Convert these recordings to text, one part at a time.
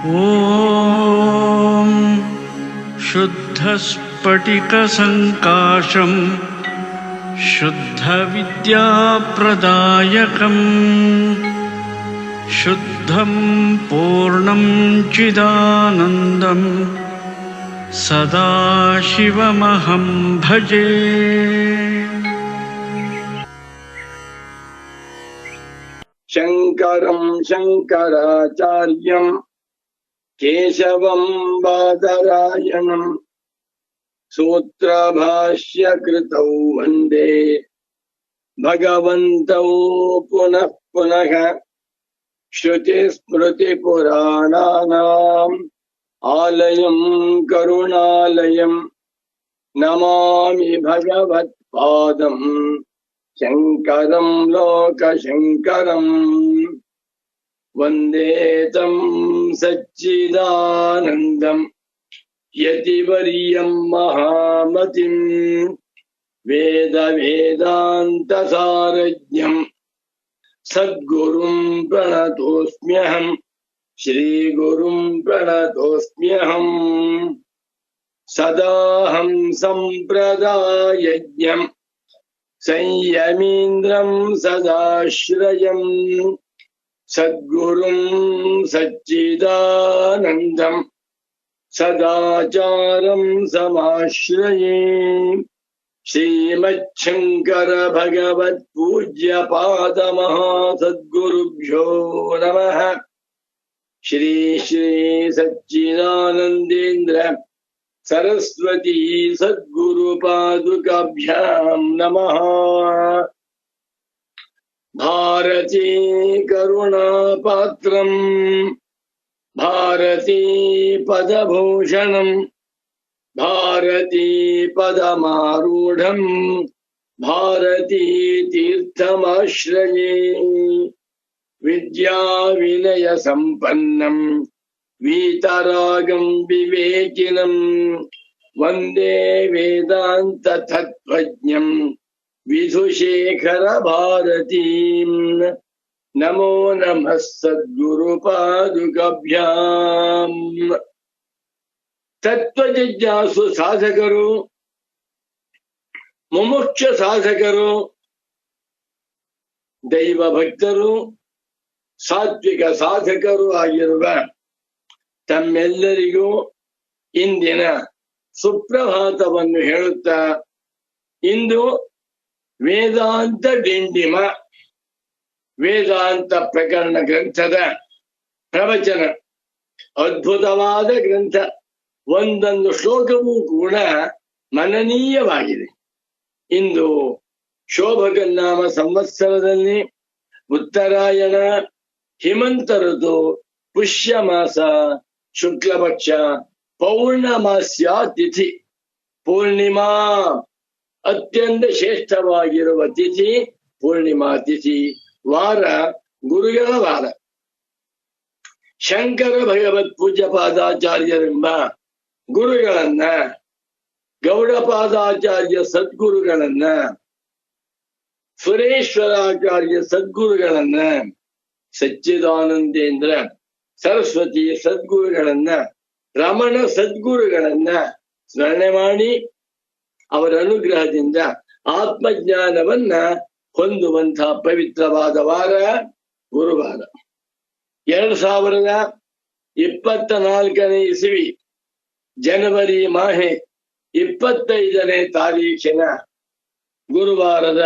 ॐ शुद्धस्फटिकसङ्काशं शुद्धविद्याप्रदायकं शुद्धं पूर्णं चिदानन्दं सदाशिवमहं भजे। शङ्करं शङ्कराचार्यं केशवं बादरायणं सूत्रभाष्यकृतौ वन्दे भगवन्तौ पुनः पुनः। श्रुतिस्मृतिपुराणानाम् आलयं करुणालयं नमामि भगवत्पादं शङ्करं लोकशङ्करम्। वन्दे तं सच्चिदानन्दं यतिवर्यं महामतिं वेदान्तसारज्ञं सद्गुरुं प्रणतोऽस्म्यहं श्रीगुरुं प्रणतोऽस्म्यहम्। सदाहं सम्प्रदायज्ञं संयमीन्द्रं सदाश्रयम् सद्गुरुं सच्चिदानन्दं सदाचारं समाश्रये। श्रीमच्छङ्कर भगवत्पूज्य पादमहासद्गुरुभ्यो नमः। श्री श्री सच्चिदानन्देन्द्र सरस्वती सद्गुरुपादुकाभ्यां नमः। भारती करुणापात्रं भारती पदभूषणं भारती पदमारूढं भारती तीर्थमाश्रये। विद्याविनय संपन्नं वीतरागं विवेकिनं वन्दे वेदान्त तत्त्वज्ञं विधुशेखर भारतीं। नमो नमः सद्गुरुपादुकाभ्यां। तत्वजिज्ञासु ಸಾಧಕರು, ಮುಮುಕ್ಷ ಸಾಧಕರು, ದೈವ ಭಕ್ತರು, ಸಾತ್ವಿಕ ಸಾಧಕರು ಆಗಿರುವ ತಮ್ಮೆಲ್ಲರಿಗೂ ಇಂದಿನ ಸುಪ್ರಭಾತವನ್ನು ಹೇಳುತ್ತಾ, ಇಂದು ವೇದಾಂತ ಡಿಂಡಿಮ ವೇದಾಂತ ಪ್ರಕರಣ ಗ್ರಂಥದ ಪ್ರವಚನ. ಅದ್ಭುತವಾದ ಗ್ರಂಥ. ಒಂದೊಂದು ಶ್ಲೋಕವೂ ಕೂಡ ಮನನೀಯವಾಗಿದೆ. ಇಂದು ಶೋಭಕನಾಮ ಸಂವತ್ಸರದಲ್ಲಿ ಉತ್ತರಾಯಣ, ಹಿಮಂತ ಋತು, ಪುಷ್ಯ ಮಾಸ, ಶುಕ್ಲಪಕ್ಷ, ಪೌರ್ಣಮಾಸ್ಯ ತಿಥಿ. ಪೂರ್ಣಿಮಾ ಅತ್ಯಂತ ಶ್ರೇಷ್ಠವಾಗಿರುವ ತಿಥಿ ಪೂರ್ಣಿಮಾ ತಿಥಿ. ವಾರ ಗುರುಗಳ ವಾರ. ಶಂಕರ ಭಗವತ್ ಪೂಜ್ಯ ಪಾದಾಚಾರ್ಯರೆಂಬ ಗುರುಗಳನ್ನ, ಗೌಡಪಾದಾಚಾರ್ಯ ಸದ್ಗುರುಗಳನ್ನ, ಸುರೇಶ್ವರಾಚಾರ್ಯ ಸದ್ಗುರುಗಳನ್ನ, ಸಚ್ಚಿದಾನಂದೇಂದ್ರ ಸರಸ್ವತಿ ಸದ್ಗುರುಗಳನ್ನ, ರಮಣ ಸದ್ಗುರುಗಳನ್ನ ಸ್ಮರಣೆ ಮಾಡಿ ಅವರ ಅನುಗ್ರಹದಿಂದ ಆತ್ಮಜ್ಞಾನವನ್ನ ಹೊಂದುವಂತಹ ಪವಿತ್ರವಾದ ವಾರ ಗುರುವಾರ. 2024 ಇಸವಿ ಜನವರಿ ಮಾಹೆ 25ನೇ ತಾರೀಖಿನ ಗುರುವಾರದ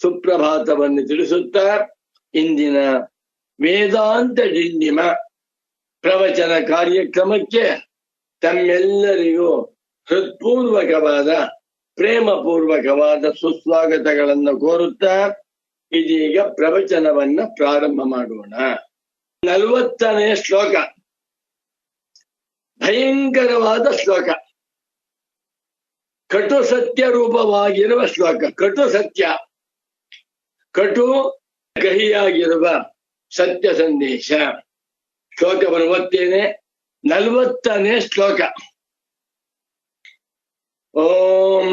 ಸುಪ್ರಭಾತವನ್ನು ತಿಳಿಸುತ್ತಾ, ಇಂದಿನ ವೇದಾಂತ ಡಿಂಡಿಮ ಪ್ರವಚನ ಕಾರ್ಯಕ್ರಮಕ್ಕೆ ತಮ್ಮೆಲ್ಲರಿಗೂ ಹೃತ್ಪೂರ್ವಕವಾದ ಪ್ರೇಮಪೂರ್ವಕವಾದ ಸುಸ್ವಾಗತಗಳನ್ನು ಕೋರುತ್ತಾ ಇದೀಗ ಪ್ರವಚನವನ್ನ ಪ್ರಾರಂಭ ಮಾಡೋಣ. 40ನೇ ಶ್ಲೋಕ ಭಯಂಕರವಾದ ಶ್ಲೋಕ. ಕಟು ಸತ್ಯ ರೂಪವಾಗಿರುವ ಶ್ಲೋಕ. ಕಟು ಸತ್ಯ, ಕಟು ಕಹಿಯಾಗಿರುವ ಸತ್ಯ ಸಂದೇಶ. ಶ್ಲೋಕವನ್ನು ಓದ್ತೇನೆ. 40ನೇ ಶ್ಲೋಕ. ಓಂ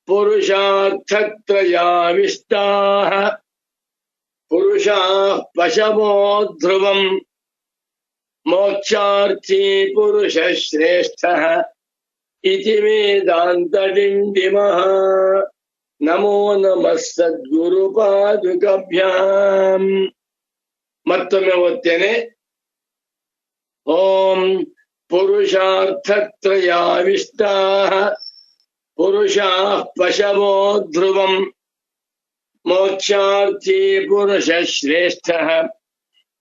ಪುರುಷಾರ್ಥತ್ರಯಾವಿಷ್ಟಾಃ ಪುರುಷಾಃ ಪಶವೋ ಧ್ರುವಂ ಮೋಕ್ಷಾರ್ಥಿ ಪುರುಷ ಶ್ರೇಷ್ಠ ಇತಿ ವೇದಾಂತಡಿಂಡಿಮಃ ನಮೋ ನಮಃ ಸದ್ಗುರು ಪಾದುಕಭ್ಯಾಂ. ಮತ್ತೊಮ್ಮೆ ಓದ್ತೇನೆ. ಓಂ ಪುರುಷಾರ್ಥತ್ರಯಾವಿಷ್ಟಾಃ ಪುರುಷಾಃ ಪಶವೋ ಧ್ರುವಂ ಮೋಕ್ಷಾರ್ಥಿ ಪುರುಷ ಶ್ರೇಷ್ಠಃ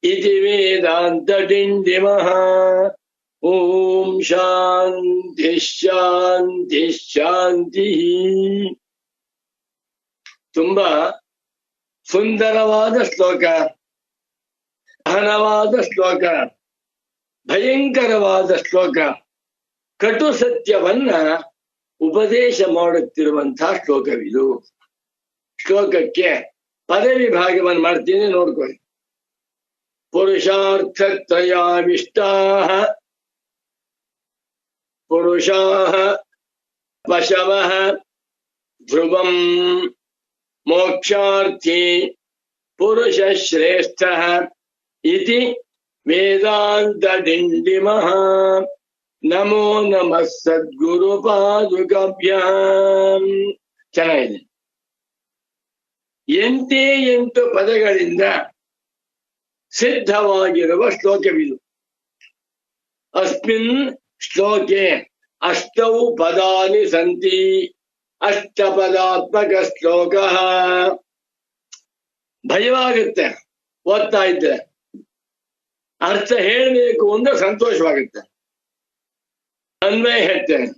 ಇತಿ ವೇದಾಂತಡಿಂಡಿಮಃ. ಓಂ ಶಾಂತಿ ಶಾಂತಿ ಶಾಂತಿ. ತುಂಬಾ ಸುಂದರವಾದ ಶ್ಲೋಕ, ಘನವಾದ ಶ್ಲೋಕ, ಭಯಂಕರವಾದ ಶ್ಲೋಕ. ಕಟು ಸತ್ಯವನ್ನ ಉಪದೇಶ ಮಾಡುತ್ತಿರುವಂತಹ ಶ್ಲೋಕವಿದು. ಶ್ಲೋಕಕ್ಕೆ ಪದವಿ ಭಾಗವನ್ನು ಮಾಡ್ತೀನಿ, ನೋಡ್ಕೊಳ್ಳಿ. ಪುರುಷಾರ್ಥತ್ರಯಾವಿಷ್ಟಾಃ ಪುರುಷಾಃ ಪಶವಃ ಧ್ರುವಂ ಮೋಕ್ಷಾರ್ಥಿ ಪುರುಷ ಶ್ರೇಷ್ಠಃ ಇತಿ ವೇದಾಂತಡಿಂಡಿಮಃ ನಮೋ ನಮಃ ಸದ್ಗುರು ಪಾದುಕಭ್ಯಾಂ. ಚೆನ್ನಾಗಿದೆ. 8 ಪದಗಳಿಂದ ಸಿದ್ಧವಾಗಿರುವ ಶ್ಲೋಕವಿದು. ಅಸ್ಮಿನ್ ಶ್ಲೋಕೆ ಅಷ್ಟೌ ಪದಾನಿ ಸಂತಿ. ಅಷ್ಟಪದಾತ್ಮಕ ಶ್ಲೋಕ. ಭಯವಾಗುತ್ತೆ ಓದ್ತಾ ಇದ್ರೆ, ಅರ್ಥ ಹೇಳಬೇಕು ಅಂದ್ರೆ ಸಂತೋಷವಾಗುತ್ತೆ. ಅನ್ವಯ ಹೇಳ್ತೇನೆ.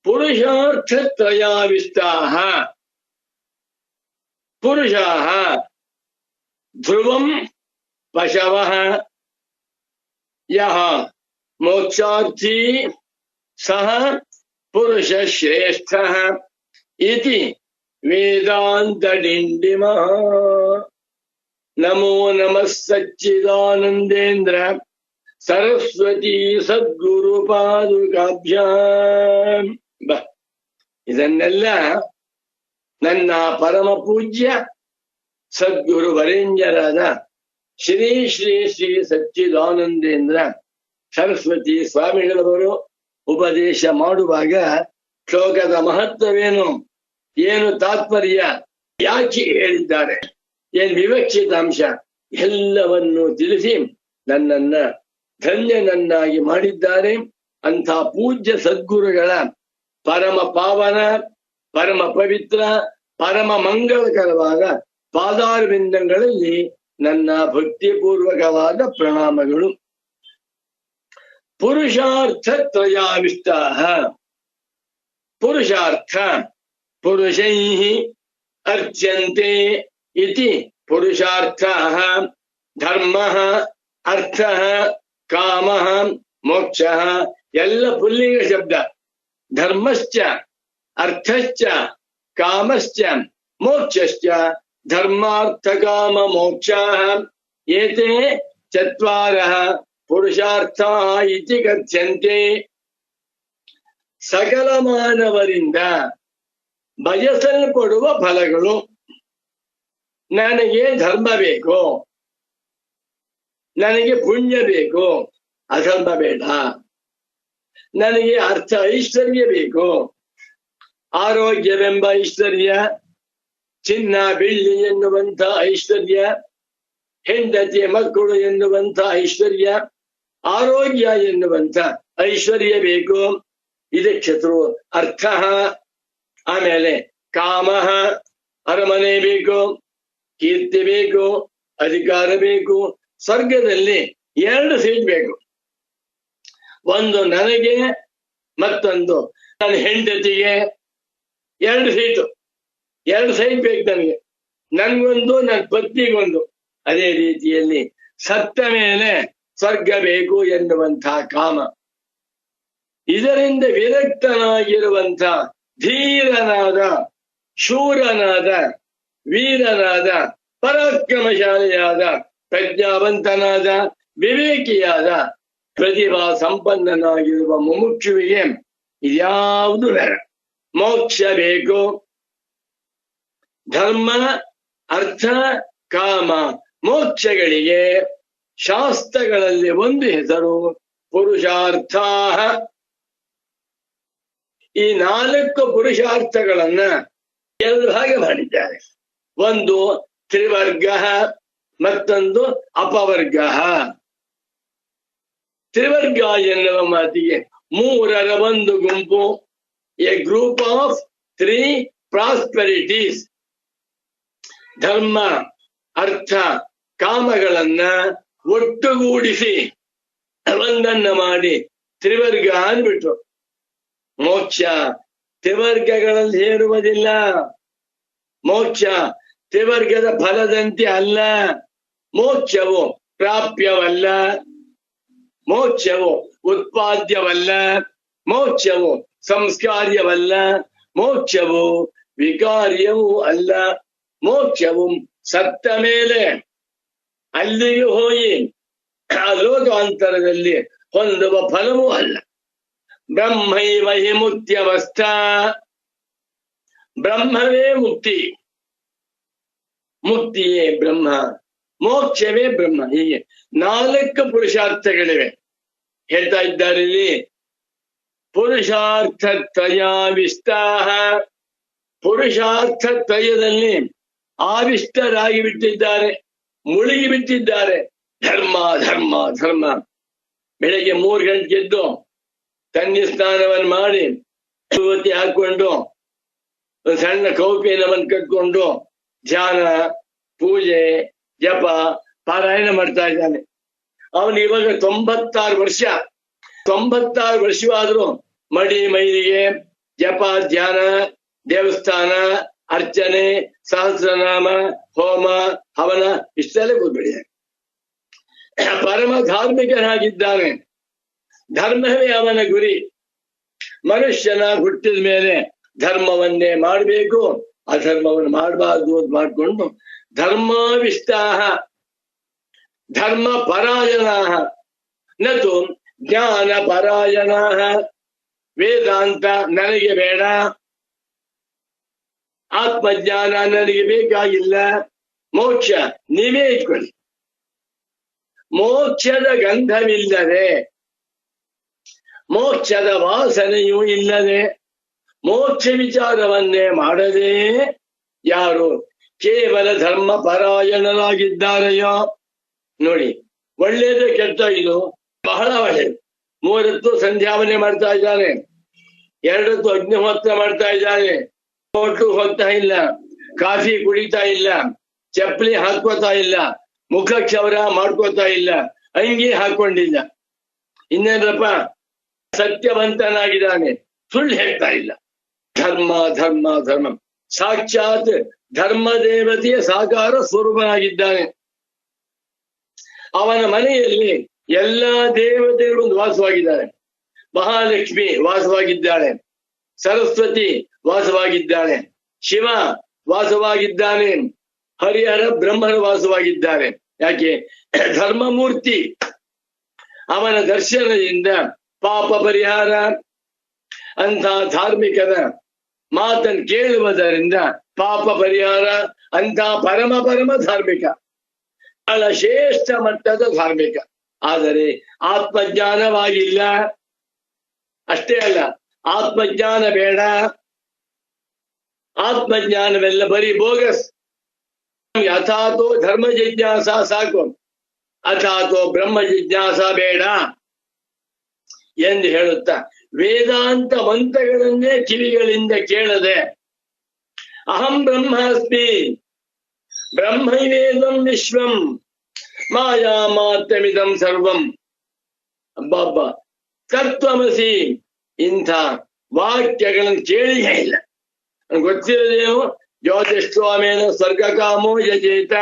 ಪುರುಷಾರ್ಥತ್ರಯಾವಿಷ್ಟಾಃ ಪುರುಷಾಃ ಧ್ರುವಂ ಪಶವಃ ಯಃ ಮೋಕ್ಷಾರ್ಥಿ ಸಹ ಪುರುಷ ಶ್ರೇಷ್ಠಃ ಇತಿ ವೇದಾಂತಡಿಂಡಿಮಃ ನಮೋ ನಮಃ ಸಚ್ಚಿದಾನಂದೇಂದ್ರ ಸರಸ್ವತಿ ಸದ್ಗುರು ಪಾದುಕಾಭ್ಯಾಂ. ಇದನ್ನೆಲ್ಲ ನನ್ನ ಪರಮ ಪೂಜ್ಯ ಸದ್ಗುರು ವರೇಣ್ಯರಾದ ಶ್ರೀ ಶ್ರೀ ಶ್ರೀ ಸಚ್ಚಿದಾನಂದೇಂದ್ರ ಸರಸ್ವತಿ ಸ್ವಾಮಿಗಳವರು ಉಪದೇಶ ಮಾಡುವಾಗ ಶ್ಲೋಕದ ಮಹತ್ವವೇನು, ಏನು ತಾತ್ಪರ್ಯ, ಯಾಕೆ ಹೇಳಿದ್ದಾರೆ, ಏನ್ ವಿವಕ್ಷಿತ ಅಂಶ ಎಲ್ಲವನ್ನು ತಿಳಿಸಿ ನನ್ನನ್ನ ಧನ್ಯನನ್ನಾಗಿ ಮಾಡಿದ್ದಾರೆ. ಅಂಥ ಪೂಜ್ಯ ಸದ್ಗುರುಗಳ ಪರಮ ಪಾವನ, ಪರಮ ಪವಿತ್ರ, ಪರಮ ಮಂಗಳಕರವಾದ ಪಾದಾರವಿಂದಗಳಲ್ಲಿ ನನ್ನ ಭಕ್ತಿಪೂರ್ವಕವಾದ ಪ್ರಣಾಮಗಳು. ಪುರುಷಾರ್ಥತ್ರಯಾವಿಷ್ಟಾಃ ಪುರುಷಾರ್ಥ ಪುರುಷೈಃ ಅರ್ಚ್ಯಂತೆ ಇತಿ ಪುರುಷಾರ್ಥಃ ಧರ್ಮಃ ಅರ್ಥಃ ಕಾಮಃ ಮೋಕ್ಷಃ. ಎಲ್ಲ ಪುಲ್ಲಿಂಗ ಶಬ್ದ. ಧರ್ಮಶ್ಚ ಅರ್ಥಶ್ಚ ಕಾಮಶ್ಚ ಮೋಕ್ಷಶ್ಚ ಧರ್ಮಾರ್ಥ ಕಾಮ ಮೋಕ್ಷಾಃ ಏತೆ ಚತ್ವಾರಃ ಪುರುಷಾರ್ಥಾಃ ಇತಿ ಕಥ್ಯಂತೆ. ಸಕಲ ಮಾನವರಿಂದ ಬಯಸಲ್ಪಡುವ ಫಲಗಳು. ನನಗೆ ಧರ್ಮ ಬೇಕು, ನನಗೆ ಪುಣ್ಯ ಬೇಕು, ಅಧರ್ಮ ಬೇಡ. ನನಗೆ ಅರ್ಥ ಐಶ್ವರ್ಯ ಬೇಕು, ಆರೋಗ್ಯವೆಂಬ ಐಶ್ವರ್ಯ, ಚಿನ್ನ ಬೆಳ್ಳಿ ಎನ್ನುವಂಥ ಐಶ್ವರ್ಯ, ಹೆಂಡತಿ ಮಕ್ಕಳು ಎನ್ನುವಂಥ ಐಶ್ವರ್ಯ, ಆರೋಗ್ಯ ಎನ್ನುವಂಥ ಐಶ್ವರ್ಯ ಬೇಕು. ಇದಕ್ಕೆ ಶತ್ರು ಅರ್ಥ. ಆಮೇಲೆ ಕಾಮ, ಅರಮನೆ ಬೇಕು, ಕೀರ್ತಿ ಬೇಕು, ಅಧಿಕಾರ ಬೇಕು. ಸ್ವರ್ಗದಲ್ಲಿ 2 ಸೀಟ್ ಬೇಕು. ಒಂದು ನನಗೆ, ಮತ್ತೊಂದು ನನ್ನ ಹೆಂಡತಿಗೆ. 2 ಸೀಟು, 2 ಸೈಟ್ ಬೇಕು ನನಗೆ. ನನ್ಗೊಂದು, ನನ್ನ ಪತ್ನಿಗೊಂದು. ಅದೇ ರೀತಿಯಲ್ಲಿ ಸತ್ತ ಮೇಲೆ ಸ್ವರ್ಗ ಬೇಕು ಎನ್ನುವಂಥ ಕಾಮ. ಇದರಿಂದ ವಿರಕ್ತನಾಗಿರುವಂಥ ಧೀರನಾದ, ಶೂರನಾದ, ವೀರನಾದ, ಪರಾಕ್ರಮಶಾಲಿಯಾದ, ಪ್ರಜ್ಞಾವಂತನಾದ, ವಿವೇಕಿಯಾದ, ಪ್ರತಿಭಾ ಸಂಪನ್ನನಾಗಿರುವ ಮುಮುಕ್ಷುವಿಗೆ ಇದ್ಯಾವುದು ಬೇಡ. ಮೋಕ್ಷ ಬೇಕು. ಧರ್ಮ ಅರ್ಥ ಕಾಮ ಮೋಕ್ಷಗಳಿಗೆ ಶಾಸ್ತ್ರಗಳಲ್ಲಿ ಒಂದು ಹೆಸರು ಪುರುಷಾರ್ಥ. ಈ 4 ಪುರುಷಾರ್ಥಗಳನ್ನ 2 ಭಾಗ ಮಾಡಿದ್ದಾರೆ. ಒಂದು ತ್ರಿವರ್ಗ, ಮತ್ತೊಂದು ಅಪವರ್ಗ. ತ್ರಿವರ್ಗ ಎನ್ನುವ ಮಾತಿಗೆ 3ರ ಒಂದು ಗುಂಪು, ಎ ಗ್ರೂಪ್ ಆಫ್ 3 ಪ್ರಾಸ್ಪೆರಿಟೀಸ್. ಧರ್ಮ, ಅರ್ಥ, ಕಾಮಗಳನ್ನ ಒಟ್ಟುಗೂಡಿಸಿ ಒಂದನ್ನ ಮಾಡಿ ತ್ರಿವರ್ಗ ಅಂದ್ಬಿಟ್ರು. ಮೋಕ್ಷ ತ್ರಿವರ್ಗಗಳಲ್ಲಿ ಸೇರುವುದಿಲ್ಲ. ಮೋಕ್ಷ ತ್ರಿವರ್ಗದ ಫಲದಂತೆ ಅಲ್ಲ. ಮೋಕ್ಷವು ಪ್ರಾಪ್ಯವಲ್ಲ, ಮೋಕ್ಷವು ಉತ್ಪಾದ್ಯವಲ್ಲ, ಮೋಕ್ಷವು ಸಂಸ್ಕಾರ್ಯವಲ್ಲ, ಮೋಕ್ಷವು ವಿಕಾರ್ಯವೂ ಅಲ್ಲ. ಮೋಕ್ಷವು ಸತ್ತ ಮೇಲೆ ಅಲ್ಲಿಗೆ ಹೋಗಿ ಆ ಲೋಕಾಂತರದಲ್ಲಿ ಹೊಂದುವ ಫಲವೂ ಅಲ್ಲ. ಬ್ರಹ್ಮೈವ ಹಿ ಮುಕ್ತ್ಯವಸ್ಥಾ, ಬ್ರಹ್ಮವೇ ಮುಕ್ತಿ, ಮುಕ್ತಿಯೇ ಬ್ರಹ್ಮ, ಮೋಕ್ಷವೇ ಬ್ರಹ್ಮ. ಹೀಗೆ 4 ಪುರುಷಾರ್ಥಗಳಿವೆ. ಹೇಳ್ತಾ ಇದ್ದಾರೆ ಇಲ್ಲಿ, ಪುರುಷಾರ್ಥ ತ್ರಯಾವಿಷ್ಟಾಹ. ಪುರುಷಾರ್ಥ ತ್ರಯದಲ್ಲಿ ಆವಿಷ್ಟರಾಗಿ ಬಿಟ್ಟಿದ್ದಾರೆ, ಮುಳುಗಿ ಬಿಟ್ಟಿದ್ದಾರೆ. ಧರ್ಮ ಧರ್ಮ ಧರ್ಮ. ಬೆಳಗ್ಗೆ 3 ಗಂಟೆಗೆ ಎದ್ದು ತನ್ನಿ ಸ್ನಾನವನ್ನು ಮಾಡಿ ಯುವತಿ ಹಾಕೊಂಡು ಒಂದು ಸಣ್ಣ ಕೌಪಿನವನ್ನು ಕಟ್ಕೊಂಡು ಧ್ಯಾನ, ಪೂಜೆ, ಜಪ, ಪಾರಾಯಣ ಮಾಡ್ತಾ ಇದ್ದಾನೆ. ಅವನಿಗೆ ಇವಾಗ 96 ವರ್ಷ. 96 ವರ್ಷವಾದ್ರೂ ಮಡಿ ಮೈಲಿಗೆ ಜಪ, ಧ್ಯಾನ, ದೇವಸ್ಥಾನ, ಅರ್ಚನೆ, ಸಹಸ್ರನಾಮ, ಹೋಮ, ಹವನ ಇಷ್ಟೆಲ್ಲ ಕೂತ್ಬಿಟ್ಟಿದೆ. ಪರಮ ಧಾರ್ಮಿಕನಾಗಿದ್ದಾನೆ. ಧರ್ಮವೇ ಅವನ ಗುರಿ. ಮನುಷ್ಯನ ಹುಟ್ಟಿದ ಮೇಲೆ ಧರ್ಮವನ್ನೇ ಮಾಡಬೇಕು, ಅಧರ್ಮವನ್ನು ಮಾಡಬಾರ್ದು ಅಂತ ಮಾಡಿಕೊಂಡು ಧರ್ಮಾವಿಷ್ಟಾಹ ಧರ್ಮ ಪರಾಯಣಾಹ ನತು ಜ್ಞಾನ ಪರಾಯಣಾಹ. ವೇದಾಂತ ನನಗೆ ಬೇಡ, ಆತ್ಮಜ್ಞಾನ ನನಗೆ ಬೇಕಾಗಿಲ್ಲ, ಮೋಕ್ಷ ನೀವೇ ಇಟ್ಕೊಳ್ಳಿ. ಮೋಕ್ಷದ ಗಂಧವಿಲ್ಲದೆ, ಮೋಕ್ಷದ ವಾಸನೆಯೂ ಇಲ್ಲದೆ, ಮೋಕ್ಷ ವಿಚಾರವನ್ನೇ ಮಾಡದೆ ಯಾರು ಕೇವಲ ಧರ್ಮ ಪರಾಯಣರಾಗಿದ್ದಾರೆಯೋ. ನೋಡಿ, ಒಳ್ಳೇದು ಕೆಟ್ಟ ಇದು ಬಹಳ ಒಳ್ಳೆಯದು. 3 ಹೊತ್ತು ಸಂಧ್ಯಾವನೆ ಮಾಡ್ತಾ ಇದ್ದಾನೆ, 2 ಹೊತ್ತು ಅಗ್ನಿಹೋತ್ರ ಮಾಡ್ತಾ ಇದ್ದಾನೆ, ಹೋಟ್ಲು ಹೋಗ್ತಾ ಇಲ್ಲ, ಕಾಫಿ ಕುಡಿತಾ ಇಲ್ಲ, ಚಪ್ಪಲಿ ಹಾಕೋತಾ ಇಲ್ಲ, ಮುಖ ಕ್ಷೌರ ಮಾಡ್ಕೋತಾ ಇಲ್ಲ, ಅಂಗಿ ಹಾಕೊಂಡಿಲ್ಲ. ಇನ್ನೇನಪ್ಪ, ಸತ್ಯವಂತನಾಗಿದ್ದಾನೆ, ಸುಳ್ಳು ಹೇಳ್ತಾ ಇಲ್ಲ. ಧರ್ಮ ಧರ್ಮ ಧರ್ಮ. ಸಾಕ್ಷಾತ್ ಧರ್ಮ ದೇವತೆಯ ಸಾಕಾರ ಸ್ವರೂಪನಾಗಿದ್ದಾನೆ. ಅವನ ಮನೆಯಲ್ಲಿ ಎಲ್ಲಾ ದೇವತೆಗಳು ವಾಸವಾಗಿದ್ದಾರೆ. ಮಹಾಲಕ್ಷ್ಮಿ ವಾಸವಾಗಿದ್ದಾಳೆ, ಸರಸ್ವತಿ ವಾಸವಾಗಿದ್ದಾಳೆ, ಶಿವ ವಾಸವಾಗಿದ್ದಾನೆ, ಹರಿಹರ ಬ್ರಹ್ಮರು ವಾಸವಾಗಿದ್ದಾರೆ. ಯಾಕೆ? ಧರ್ಮಮೂರ್ತಿ. ಅವನ ದರ್ಶನದಿಂದ ಪಾಪ ಪರಿಹಾರ. ಅಂಥ ಧಾರ್ಮಿಕನ ಮಾತನ್ನು ಕೇಳುವುದರಿಂದ ಪಾಪ ಪರಿಹಾರ. ಅಂಥ ಪರಮ ಪರಮ ಧಾರ್ಮಿಕ, ಬಹಳ ಶ್ರೇಷ್ಠ ಮಟ್ಟದ ಧಾರ್ಮಿಕ. ಆದರೆ ಆತ್ಮಜ್ಞಾನವಾಗಿಲ್ಲ. ಅಷ್ಟೇ ಅಲ್ಲ, ಆತ್ಮಜ್ಞಾನ ಬೇಡ. ಆತ್ಮಜ್ಞಾನವೆಲ್ಲ ಬರೀ ಬೋಗಸ್. ಅಥಾತೋ ಧರ್ಮ ಜಿಜ್ಞಾಸ ಸಾಕು, ಅಥಾತೋ ಬ್ರಹ್ಮ ಜಿಜ್ಞಾಸ ಬೇಡ ಎಂದು ಹೇಳುತ್ತಾ ವೇದಾಂತ ಮಂತ್ರಗಳನ್ನೇ ಕಿವಿಗಳಿಂದ ಕೇಳದೆ ಅಹಂ ಬ್ರಹ್ಮಾಸ್ಮಿ ಬ್ರಹ್ಮೈವೇದಂ ವಿಶ್ವಂ ಮಾಯಾ ಮಾತ್ರಮಿದಂ ಸರ್ವಂ ಅಬ್ಬಬ್ಬ ತತ್ವಮಸಿ ಇಂಥ ವಾಕ್ಯಗಳನ್ನು ಕೇಳಿಯೇ ಇಲ್ಲ. ಗೊತ್ತಿರದೇನು? ಜ್ಯೋತಿಷ್ಠಾಮೇನ ಸ್ವರ್ಗಕಾಮೋ ಯಜೇತ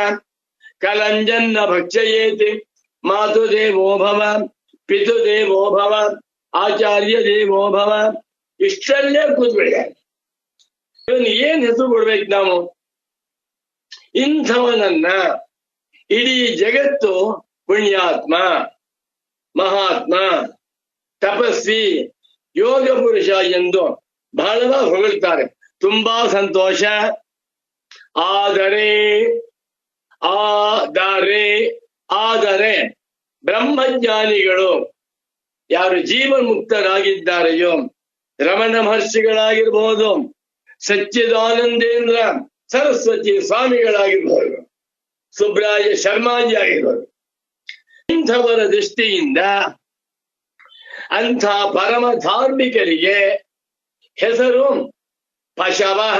ಕಲಂಜನ್ನ ಭಕ್ಷಯೇತಿ ಮಾತು ದೇವೋ ಭವ ಪಿತು ದೇವೋ ಭವ ಆಚಾರ್ಯ ದೇವೋ ಭವ. ಇಷ್ಟಲ್ಲೇ ಕೂತ್ಬಿಡಿದ್ದಾರೆ. ಇವನ್ ಏನ್ ಹೆಸರು ಕೊಡ್ಬೇಕು ನಾವು? ಇಂಥವನನ್ನ ಇಡೀ ಜಗತ್ತು ಪುಣ್ಯಾತ್ಮ, ಮಹಾತ್ಮ, ತಪಸ್ವಿ, ಯೋಗ ಪುರುಷ ಎಂದು ಬಹಳವಾಗಿ ಹೊಗಳ್ತಾರೆ. ತುಂಬಾ ಸಂತೋಷ. ಆದರೆ ಆದರೆ ಆದರೆ ಬ್ರಹ್ಮಜ್ಞಾನಿಗಳು ಯಾರು ಜೀವನ್ಮುಕ್ತರಾಗಿದ್ದಾರೆಯೋ, ರಮಣ ಮಹರ್ಷಿಗಳಾಗಿರ್ಬೋದು, ಸಚ್ಚಿದಾನಂದೇಂದ್ರ ಸರಸ್ವತಿ ಸ್ವಾಮಿಗಳಾಗಿರ್ಬೋದು, ಸುಬ್ರಾಯ ಶರ್ಮಾಜಿ ಆಗಿರ್ಬೋದು, ಇಂಥವರ ದೃಷ್ಟಿಯಿಂದ ಅಂಥ ಪರಮ ಧಾರ್ಮಿಕರಿಗೆ ಹೆಸರು ಪಶವಃ.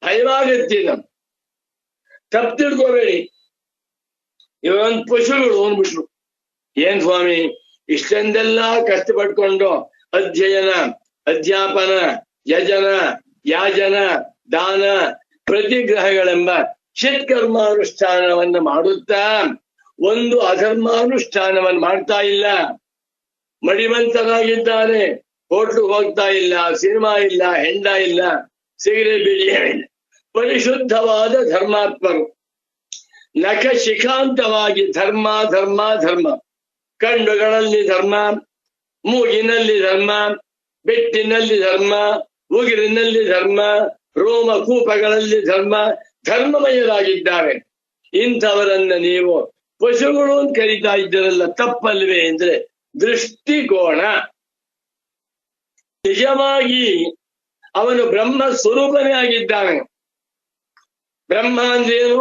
ಭಯವಾಗತ್ತಿಲ್ಲ, ತಪ್ಪು ತಿಳ್ಕೋಬೇಡಿ. ಇವರೊಂದು ಪಶುಗಳು ಅಂದ್ಬಿಟ್ರು. ಏನ್ ಸ್ವಾಮಿ ಇಷ್ಟೊಂದೆಲ್ಲ ಕಷ್ಟಪಟ್ಕೊಂಡು ಅಧ್ಯಯನ, ಅಧ್ಯಾಪನ, ಯಜನ, ಯಾಜನ, ದಾನ, ಪ್ರತಿಗ್ರಹಗಳೆಂಬ ಷಟ್ಕರ್ಮಾನುಷ್ಠಾನವನ್ನು ಮಾಡುತ್ತಾ ಒಂದು ಅಧರ್ಮಾನುಷ್ಠಾನವನ್ನು ಮಾಡ್ತಾ ಇಲ್ಲ. ಮಡಿವಂತರಾಗಿದ್ದಾರೆ, ಹೋಟ್ಲಿಗೆ ಹೋಗ್ತಾ ಇಲ್ಲ, ಸಿನಿಮಾ ಇಲ್ಲ, ಹೆಂಡ ಇಲ್ಲ, ಸಿಗರೇಟ್ ಬೀಡಿ ಇಲ್ಲ. ಪರಿಶುದ್ಧವಾದ ಧರ್ಮಾತ್ಮರು, ನಖ ಶಿಖಾಂತವಾಗಿ ಧರ್ಮ ಧರ್ಮ ಧರ್ಮ. ಕಣ್ಣುಗಳಲ್ಲಿ ಧರ್ಮ, ಮೂಗಿನಲ್ಲಿ ಧರ್ಮ, ಬೆಟ್ಟಿನಲ್ಲಿ ಧರ್ಮ, ಉಗಿರಿನಲ್ಲಿ ಧರ್ಮ, ರೋಮ ಕೂಪಗಳಲ್ಲಿ ಧರ್ಮ, ಧರ್ಮಮಯರಾಗಿದ್ದಾರೆ. ಇಂಥವರನ್ನ ನೀವು ಪಶುಗಳು ಅಂತ ಕರೀತಾ ಇದ್ದರಲ್ಲ, ತಪ್ಪಲ್ವೇ ಅಂದ್ರೆ ದೃಷ್ಟಿಕೋನ. ನಿಜವಾಗಿ ಅವನು ಬ್ರಹ್ಮ ಸ್ವರೂಪನೇ ಆಗಿದ್ದಾನೆ. ಬ್ರಹ್ಮ ಅಂದ್ರೇನು?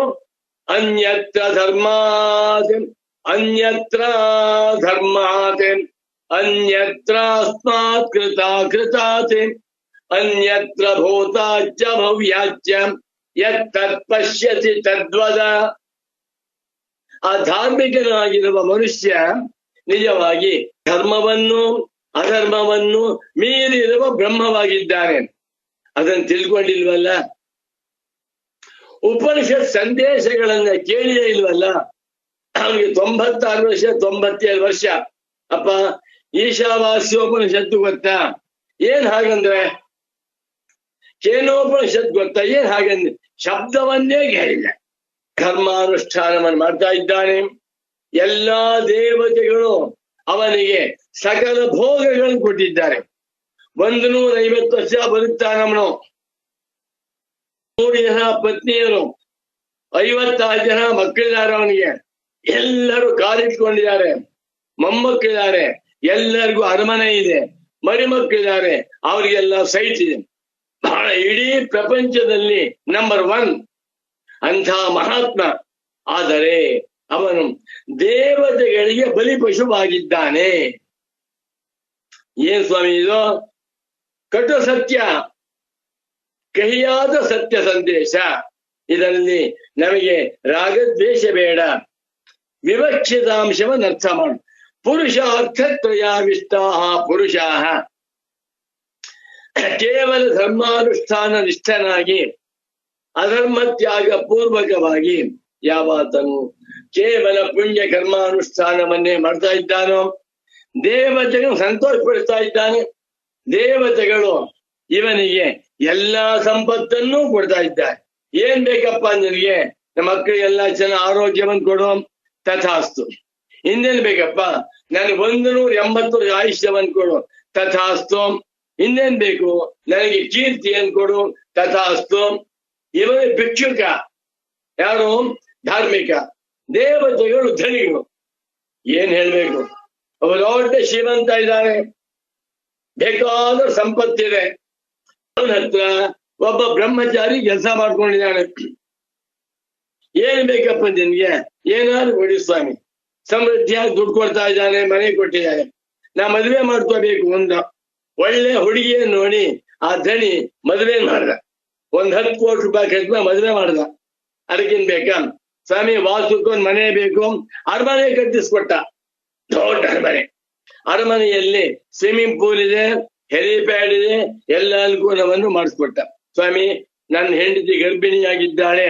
ಅನ್ಯತ್ರ ಧರ್ಮಾತ್, ಅನ್ಯತ್ರ ಧರ್ಮಾತ್, ಅನ್ಯತ್ರಾಸ್ಮಾತ್ ಕೃತಾತ್, ಅನ್ಯತ್ರ ಭೂತಾಚ್ಚ ಭವ್ಯಾಚ್ಚ ಯತ್ತತ್ ಪಶ್ಯತಿ ತದ್ವದ. ಆ ಧಾರ್ಮಿಕನಾಗಿರುವ ಮನುಷ್ಯ ನಿಜವಾಗಿ ಧರ್ಮವನ್ನು ಅಧರ್ಮವನ್ನು ಮೀರಿರುವ ಬ್ರಹ್ಮವಾಗಿದ್ದಾನೆ. ಅದನ್ನು ತಿಳ್ಕೊಂಡಿಲ್ವಲ್ಲ. ಉಪನಿಷತ್ ಸಂದೇಶಗಳನ್ನ ಕೇಳಿಯೇ ಇಲ್ವಲ್ಲ. ಅವನಿಗೆ 96 ವರ್ಷ, 97 ವರ್ಷ. ಅಪ್ಪ, ಈಶಾವಾಸ್ಯೋಪನಿಷತ್ತು ಗೊತ್ತಾ? ಏನ್ ಹಾಗಂದ್ರೆ? ಕೇನೋಪನಿಷತ್ ಗೊತ್ತಾ? ಏನ್ ಹಾಗಂದ್ರೆ ಶಬ್ದವನ್ನೇ ಕೇಳಿಲ್ಲ. ಧರ್ಮಾನುಷ್ಠಾನವನ್ನು ಮಾಡ್ತಾ ಇದ್ದಾನೆ. ಎಲ್ಲಾ ದೇವತೆಗಳು ಅವನಿಗೆ ಸಕಲ ಭೋಗಗಳನ್ನು ಕೊಟ್ಟಿದ್ದಾರೆ. 150 ವರ್ಷ ಬದುಕ್ತಾನವನು. 3 ಜನ ಪತ್ನಿಯರು, 56 ಜನ ಮಕ್ಕಳಿದ್ದಾರೆ ಅವನಿಗೆ. ಎಲ್ಲರೂ ಕಾಲಿಟ್ಕೊಂಡಿದ್ದಾರೆ, ಮೊಮ್ಮಕ್ಕಳಿದ್ದಾರೆ, ಎಲ್ಲರಿಗೂ ಅರಮನೆ ಇದೆ, ಮರಿಮಕ್ಕಳಿದ್ದಾರೆ, ಅವರಿಗೆಲ್ಲ ಸೈಟ್ ಇದೆ. ಬಹಳ ಇಡೀ ಪ್ರಪಂಚದಲ್ಲಿ ನಂಬರ್ 1 ಅಂಥ ಮಹಾತ್ಮ. ಆದರೆ ಅವನು ದೇವತೆಗಳಿಗೆ ಬಲಿಪಶುವಾಗಿದ್ದಾನೆ. ಏನ್ ಸ್ವಾಮಿ ಇದು? ಕಟು ಸತ್ಯ, ಕಹಿಯಾದ ಸತ್ಯ ಸಂದೇಶ. ಇದರಲ್ಲಿ ನಮಗೆ ರಾಗದ್ವೇಷ ಬೇಡ, ವಿವಕ್ಷಿತಾಂಶವನ್ನು ಅರ್ಥ ಮಾಡು. ಪುರುಷಾರ್ಥತ್ರಯಾವಿಷ್ಟಾಃ ಪುರುಷಾಃ. ಕೇವಲ ಧರ್ಮಾನುಷ್ಠಾನ ನಿಷ್ಠನಾಗಿ ಅಧರ್ಮ ತ್ಯಾಗ ಪೂರ್ವಕವಾಗಿ ಯಾವಾತನು ಕೇವಲ ಪುಣ್ಯ ಕರ್ಮಾನುಷ್ಠಾನವನ್ನೇ ಮಾಡ್ತಾ ಇದ್ದಾನೋ ದೇವತೆಗಳು ಸಂತೋಷ ಪಡಿಸ್ತಾ ಇದ್ದಾನೆ. ದೇವತೆಗಳು ಇವನಿಗೆ ಎಲ್ಲಾ ಸಂಪತ್ತನ್ನೂ ಕೊಡ್ತಾ ಇದ್ದಾರೆ. ಏನ್ ಬೇಕಪ್ಪ ನಿನಗೆ? ನಮ್ಮ ಮಕ್ಕಳಿಗೆಲ್ಲ ಚೆನ್ನಾಗಿ ಆರೋಗ್ಯವನ್ನು ಕೊಡು, ತಥಾಸ್ತು. ಇನ್ನೇನ್ ಬೇಕಪ್ಪ? ನನಗೆ 180 ಆಯುಷ್ಯವನ್ನು ಕೊಡು, ತಥಾಸ್ತು. ಇನ್ನೇನ್ ಬೇಕು? ನನಗೆ ಕೀರ್ತಿಯನ್ನು ಕೊಡು, ತಥಾಸ್ತು. ಇವನೇ ಭಿಕ್ಷುಕ, ಯಾರು? ಧಾರ್ಮಿಕ. ದೇವತೆಗಳು ಧನಿಗಳು. ಏನ್ ಹೇಳ್ಬೇಕು? ಒಬ್ಬ ದೊಡ್ಡ ಶ್ರೀಮಂತ ಇದ್ದಾನೆ, ಬೇಕಾದ ಸಂಪತ್ತಿದೆ. ಅವನ ಹತ್ರ ಒಬ್ಬ ಬ್ರಹ್ಮಚಾರಿ ಕೆಲಸ ಮಾಡ್ಕೊಂಡಿದ್ದಾನೆ. ಏನ್ ಬೇಕಪ್ಪ ನಿನ್ಗೆ? ಏನಾದ್ರು ಕೊಡಿ ಸ್ವಾಮಿ. ಸಮೃದ್ಧಿಯಾಗಿ ದುಡ್ಡು ಕೊಡ್ತಾ ಇದ್ದಾನೆ, ಮನೆ ಕೊಟ್ಟಿದ್ದಾನೆ. ನಾ ಮದುವೆ ಮಾಡ್ಕೋಬೇಕು. ಒಂದು ಒಳ್ಳೆ ಹುಡುಗಿಯನ್ನು ನೋಡಿ ಆ ಧನಿ ಮದುವೆ ಮಾಡ್ದ. 10 ಕೋಟಿ ರೂಪಾಯಿ ಖರ್ಚು ಮದುವೆ ಮಾಡ್ದ. ಅದಕ್ಕೇನ್ ಬೇಕಾ ಸ್ವಾಮಿ? ವಾಸಕ್ಕೊಂದು ಮನೆ ಬೇಕು, ಅರಮನೆ ಕಟ್ಟಿಸ್ಕೊಟ್ಟ. ದೊಡ್ಡ ಅರಮನೆ. ಅರಮನೆಯಲ್ಲಿ ಸ್ವಿಮ್ಮಿಂಗ್ ಪೂಲ್ ಇದೆ, ಹೆಲಿಪ್ಯಾಡ್ ಇದೆ, ಎಲ್ಲ ಅನುಕೂಲವನ್ನು ಮಾಡಿಸ್ಕೊಟ್ಟ. ಸ್ವಾಮಿ, ನನ್ನ ಹೆಂಡತಿ ಗರ್ಭಿಣಿಯಾಗಿದ್ದಾಳೆ,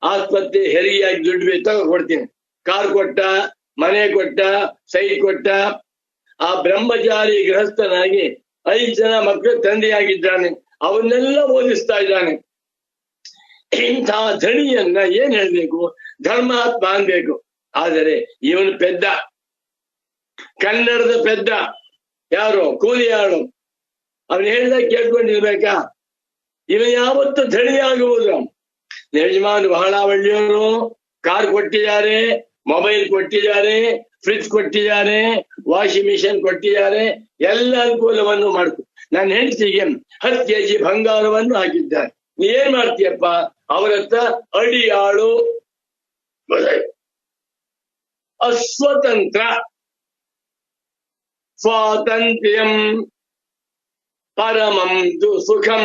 ಆಸ್ಪತ್ರೆ ಹೆರಿಗೆಯಾಗಿ ದುಡ್ಡು ಬೇಕು, ಕೊಡ್ತೀನಿ. ಕಾರ್ ಕೊಟ್ಟ, ಮನೆ ಕೊಟ್ಟ, ಸೈಟ್ ಕೊಟ್ಟ. ಆ ಬ್ರಹ್ಮಚಾರಿ ಗೃಹಸ್ಥನಾಗಿ 5 ಜನ ಮಕ್ಕಳು ತಂದೆಯಾಗಿದ್ದಾನೆ. ಅವನ್ನೆಲ್ಲ ಓದಿಸ್ತಾ ಇದ್ದಾನೆ. ಇಂಥ ಧಣಿಯನ್ನ ಏನ್ ಹೇಳ್ಬೇಕು? ಧರ್ಮಾತ್ಮ ಅನ್ಬೇಕು. ಆದರೆ ಇವನು ಪೆದ್ದ, ಕನ್ನಡದ ಪೆದ್ದ. ಯಾರು? ಕೂಲಿಯಾಳು. ಅವನು ಹೇಳಿದಾಗ ಕೇಳ್ಕೊಂಡಿರ್ಬೇಕಾ? ಇವನು ಯಾವತ್ತು ಧಣಿಯಾಗುವುದು? ಯಜಮಾನ್ ಬಹಳ ಒಳ್ಳೆಯವರು, ಕಾರ್ ಕೊಟ್ಟಿದ್ದಾರೆ, ಮೊಬೈಲ್ ಕೊಟ್ಟಿದ್ದಾರೆ, ಫ್ರಿಡ್ಜ್ ಕೊಟ್ಟಿದ್ದಾರೆ, ವಾಷಿಂಗ್ ಮಿಷಿನ್ ಕೊಟ್ಟಿದ್ದಾರೆ, ಎಲ್ಲ ಅನುಕೂಲವನ್ನು ಮಾಡ್ಕೊ. ನನ್ನ ಹೆಂಡತಿಗೆ 10 kg ಬಂಗಾರವನ್ನು ಹಾಕಿದ್ದಾರೆ. ನೀ ಏನ್ ಮಾಡ್ತೀಯಪ್ಪ? ಅವರ ಹತ್ರ ಅಡಿಯಾಳು, ಅಸ್ವತಂತ್ರ, ಸ್ವಾತಂತ್ರ್ಯಂ ಪರಮಂ ಸುಖಂ,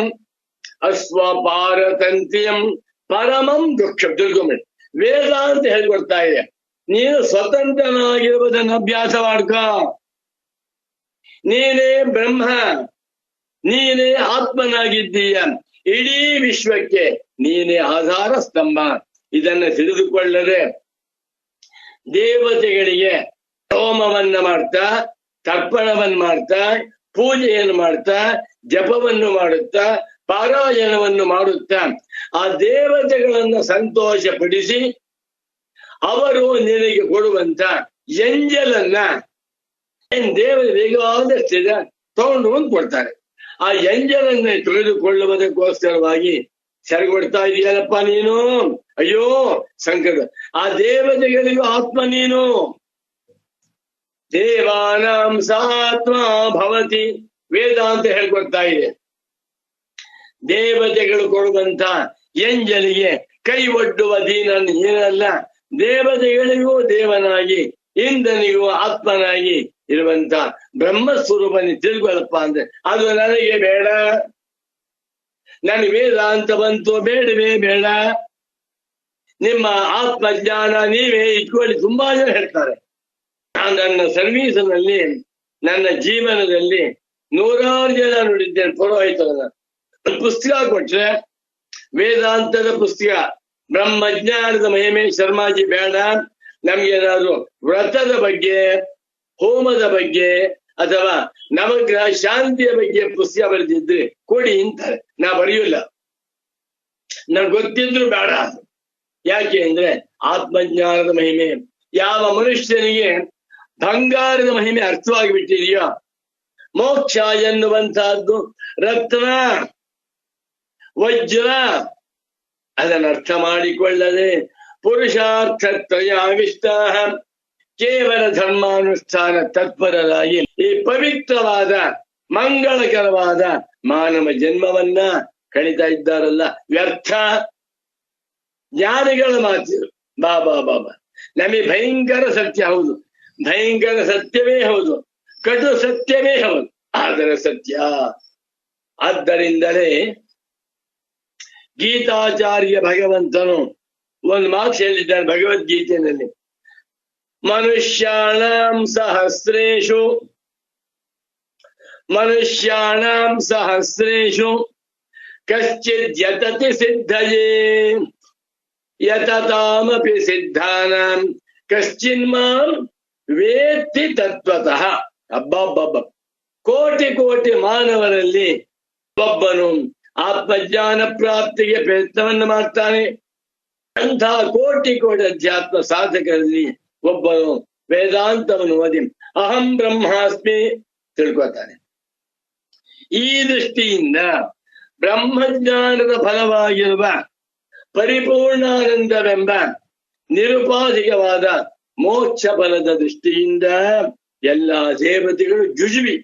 ಅಸ್ವಪಾರತಂತ್ರ್ಯಂ ಪರಮಂ ದುಃಖಂ. ತಿಳ್ಕೊಂಬಿಡಿ, ವೇದ ಅಂತ ಹೇಳ್ಕೊಡ್ತಾ ಇದೆ. ನೀನು ಸ್ವತಂತ್ರನಾಗಿರುವುದನ್ನು ಅಭ್ಯಾಸ ಮಾಡ್ಕ. ನೀನೇ ಬ್ರಹ್ಮ, ನೀನೇ ಆತ್ಮನಾಗಿದ್ದೀಯ, ಇಡೀ ವಿಶ್ವಕ್ಕೆ ನೀನೇ ಆಧಾರ ಸ್ತಂಭ. ಇದನ್ನ ತಿಳಿದುಕೊಳ್ಳದೆ ದೇವತೆಗಳಿಗೆ ಹೋಮವನ್ನ ಮಾಡ್ತಾ, ತರ್ಪಣವನ್ನು ಮಾಡ್ತಾ, ಪೂಜೆಯನ್ನು ಮಾಡ್ತಾ, ಜಪವನ್ನು ಮಾಡುತ್ತಾ, ಪಾರಾಯಣವನ್ನು ಮಾಡುತ್ತಾ ಆ ದೇವತೆಗಳನ್ನ ಸಂತೋಷಪಡಿಸಿ ಅವರು ನಿನಗೆ ಕೊಡುವಂತ ಎಂಜಲನ್ನ ದೇವರು ಬೇಕಾದಷ್ಟಿದೆ ತಗೊಂಡು ಬಂದು ಕೊಡ್ತಾರೆ. ಆ ಎಂಜಲನ್ನ ತಿಳಿದುಕೊಳ್ಳುವುದಕ್ಕೋಸ್ಕರವಾಗಿ ಸರಿಗೊಡ್ತಾ ಇದೆಯಲ್ಲಪ್ಪ ನೀನು. ಅಯ್ಯೋ ಸಂಕಟ. ಆ ದೇವತೆಗಳಿಗೂ ಆತ್ಮ ನೀನು. ದೇವಾನಾಂ ಸಾತ್ಮ ಭವತಿ ವೇದ ಅಂತ ಹೇಳ್ಕೊಡ್ತಾ ಇದೆ. ದೇವತೆಗಳು ಕೊಡುವಂತ ಎಂಜಲಿಗೆ ಕೈ ಒಡ್ಡುವ ದೀನನ್ನು ಏನಲ್ಲ, ದೇವತೆಗಳಿಗೂ ದೇವನಾಗಿ, ಇಂದ್ರನಿಗೂ ಆತ್ಮನಾಗಿ ಇರುವಂತ ಬ್ರಹ್ಮಸ್ವರೂಪನಿ ತಿಳ್ಕೊಳಪ್ಪ ಅಂದ್ರೆ ಅದು ನನಗೆ ಬೇಡ. ನನಗೆ ವೇದ ಅಂತ ಬಂತು ಬೇಡವೇ ಬೇಡ. ನಿಮ್ಮ ಆತ್ಮಜ್ಞಾನ ನೀವೇ ಇಟ್ಕೊಳ್ಳಿ. ತುಂಬಾ ಜನ ಹೇಳ್ತಾರೆ. ನಾನು ನನ್ನ ಸರ್ವೀಸಿನಲ್ಲಿ, ನನ್ನ ಜೀವನದಲ್ಲಿ 100 ಜನ ನೋಡಿದ್ದೇನೆ. ಪುರೋಹಿತರನ್ನ ಪುಸ್ತಕ ಕೊಟ್ರೆ ವೇದಾಂತದ ಪುಸ್ತಕ, ಬ್ರಹ್ಮಜ್ಞಾನದ ಮಹಿಮೆ ಶರ್ಮಾಜಿ ಬೇಡ, ನಮ್ಗೇನಾದ್ರು ವ್ರತದ ಬಗ್ಗೆ, ಹೋಮದ ಬಗ್ಗೆ ಅಥವಾ ನವಗ್ರಹ ಶಾಂತಿಯ ಬಗ್ಗೆ ಪುಸ್ತಕ ಬರೆದಿದ್ರೆ ಕೊಡಿ ಅಂತಾರೆ. ನಾ ಬರೆಯೋಲ್ಲ, ನನ್ಗೆ ಗೊತ್ತಿದ್ರು ಬೇಡ. ಯಾಕೆ ಅಂದ್ರೆ ಆತ್ಮಜ್ಞಾನದ ಮಹಿಮೆ, ಯಾವ ಮನುಷ್ಯನಿಗೆ ಬಂಗಾರದ ಮಹಿಮೆ ಅರ್ಥವಾಗಿಬಿಟ್ಟಿದೆಯೋ, ಮೋಕ್ಷ ಎನ್ನುವಂತಹದ್ದು ರತ್ನ ವಜ್ರ, ಅದನ್ನು ಅರ್ಥ ಮಾಡಿಕೊಳ್ಳದೆ ಪುರುಷಾರ್ಥತ್ರಯಾವಿಷ್ಟ ಕೇವಲ ಧರ್ಮಾನುಷ್ಠಾನ ತತ್ಪರರಾಗಿ ಈ ಪವಿತ್ರವಾದ ಮಂಗಳಕರವಾದ ಮಾನವ ಜನ್ಮವನ್ನ ಕಳೀತಾ ಇದ್ದಾರಲ್ಲ, ವ್ಯರ್ಥ. ಜ್ಞಾನಿಗಳ ಮಾತು ಬಾಬಾ ಬಾಬಾ ನಮಗೆ ಭಯಂಕರ ಸತ್ಯ ಹೌದು, ಭಯಂಕರ ಸತ್ಯವೇ ಹೌದು, ಕಟು ಸತ್ಯವೇ ಹೌದು, ಆದರೆ ಸತ್ಯ. ಆದ್ದರಿಂದಲೇ ಗೀತಾಚಾರ್ಯ ಭಗವಂತನು ಒಂದು ಮಾತು ಹೇಳಿದ್ದಾನೆ ಭಗವದ್ಗೀತೆಯಲ್ಲಿ, ಮನುಷ್ಯಾಣಾಂ ಸಹಸ್ರೇಷು ಕಶ್ಚಿದ್ ಯತತಿ ಸಿದ್ಧಯೇ ಯತತಾಮಪಿ ಸಿದ್ಧಾನಾಂ ಕಶ್ಚಿನ್ಮಾಂ ವೇತ್ತಿ ತತ್ವತಃ. ಅಬ್ಬಬ್ಬಬ್ಬ, ಕೋಟಿ ಕೋಟಿ ಮಾನವರಲ್ಲಿ ಒಬ್ಬನು ಆತ್ಮಜ್ಞಾನ ಪ್ರಾಪ್ತಿಗೆ ಪ್ರಯತ್ನವನ್ನು ಮಾಡ್ತಾನೆ. ಅಂತಹ ಕೋಟಿ ಕೋಟಿ ಅಧ್ಯಾತ್ಮ ಸಾಧಕರಲ್ಲಿ ಒಬ್ಬನು ವೇದಾಂತವನ್ನು ಓದಿ ಅಹಂ ಬ್ರಹ್ಮಾಸ್ಮಿ ತಿಳ್ಕೊತಾನೆ. ಈ ದೃಷ್ಟಿಯಿಂದ ಬ್ರಹ್ಮಜ್ಞಾನದ ಫಲವಾಗಿರುವ ಪರಿಪೂರ್ಣಾನಂದವೆಂಬ ನಿರುಪಾಧಿಕವಾದ ಮೋಕ್ಷ ಫಲದ ದೃಷ್ಟಿಯಿಂದ ಎಲ್ಲ ದೇವತೆಗಳು ಜುಜುಬಿ.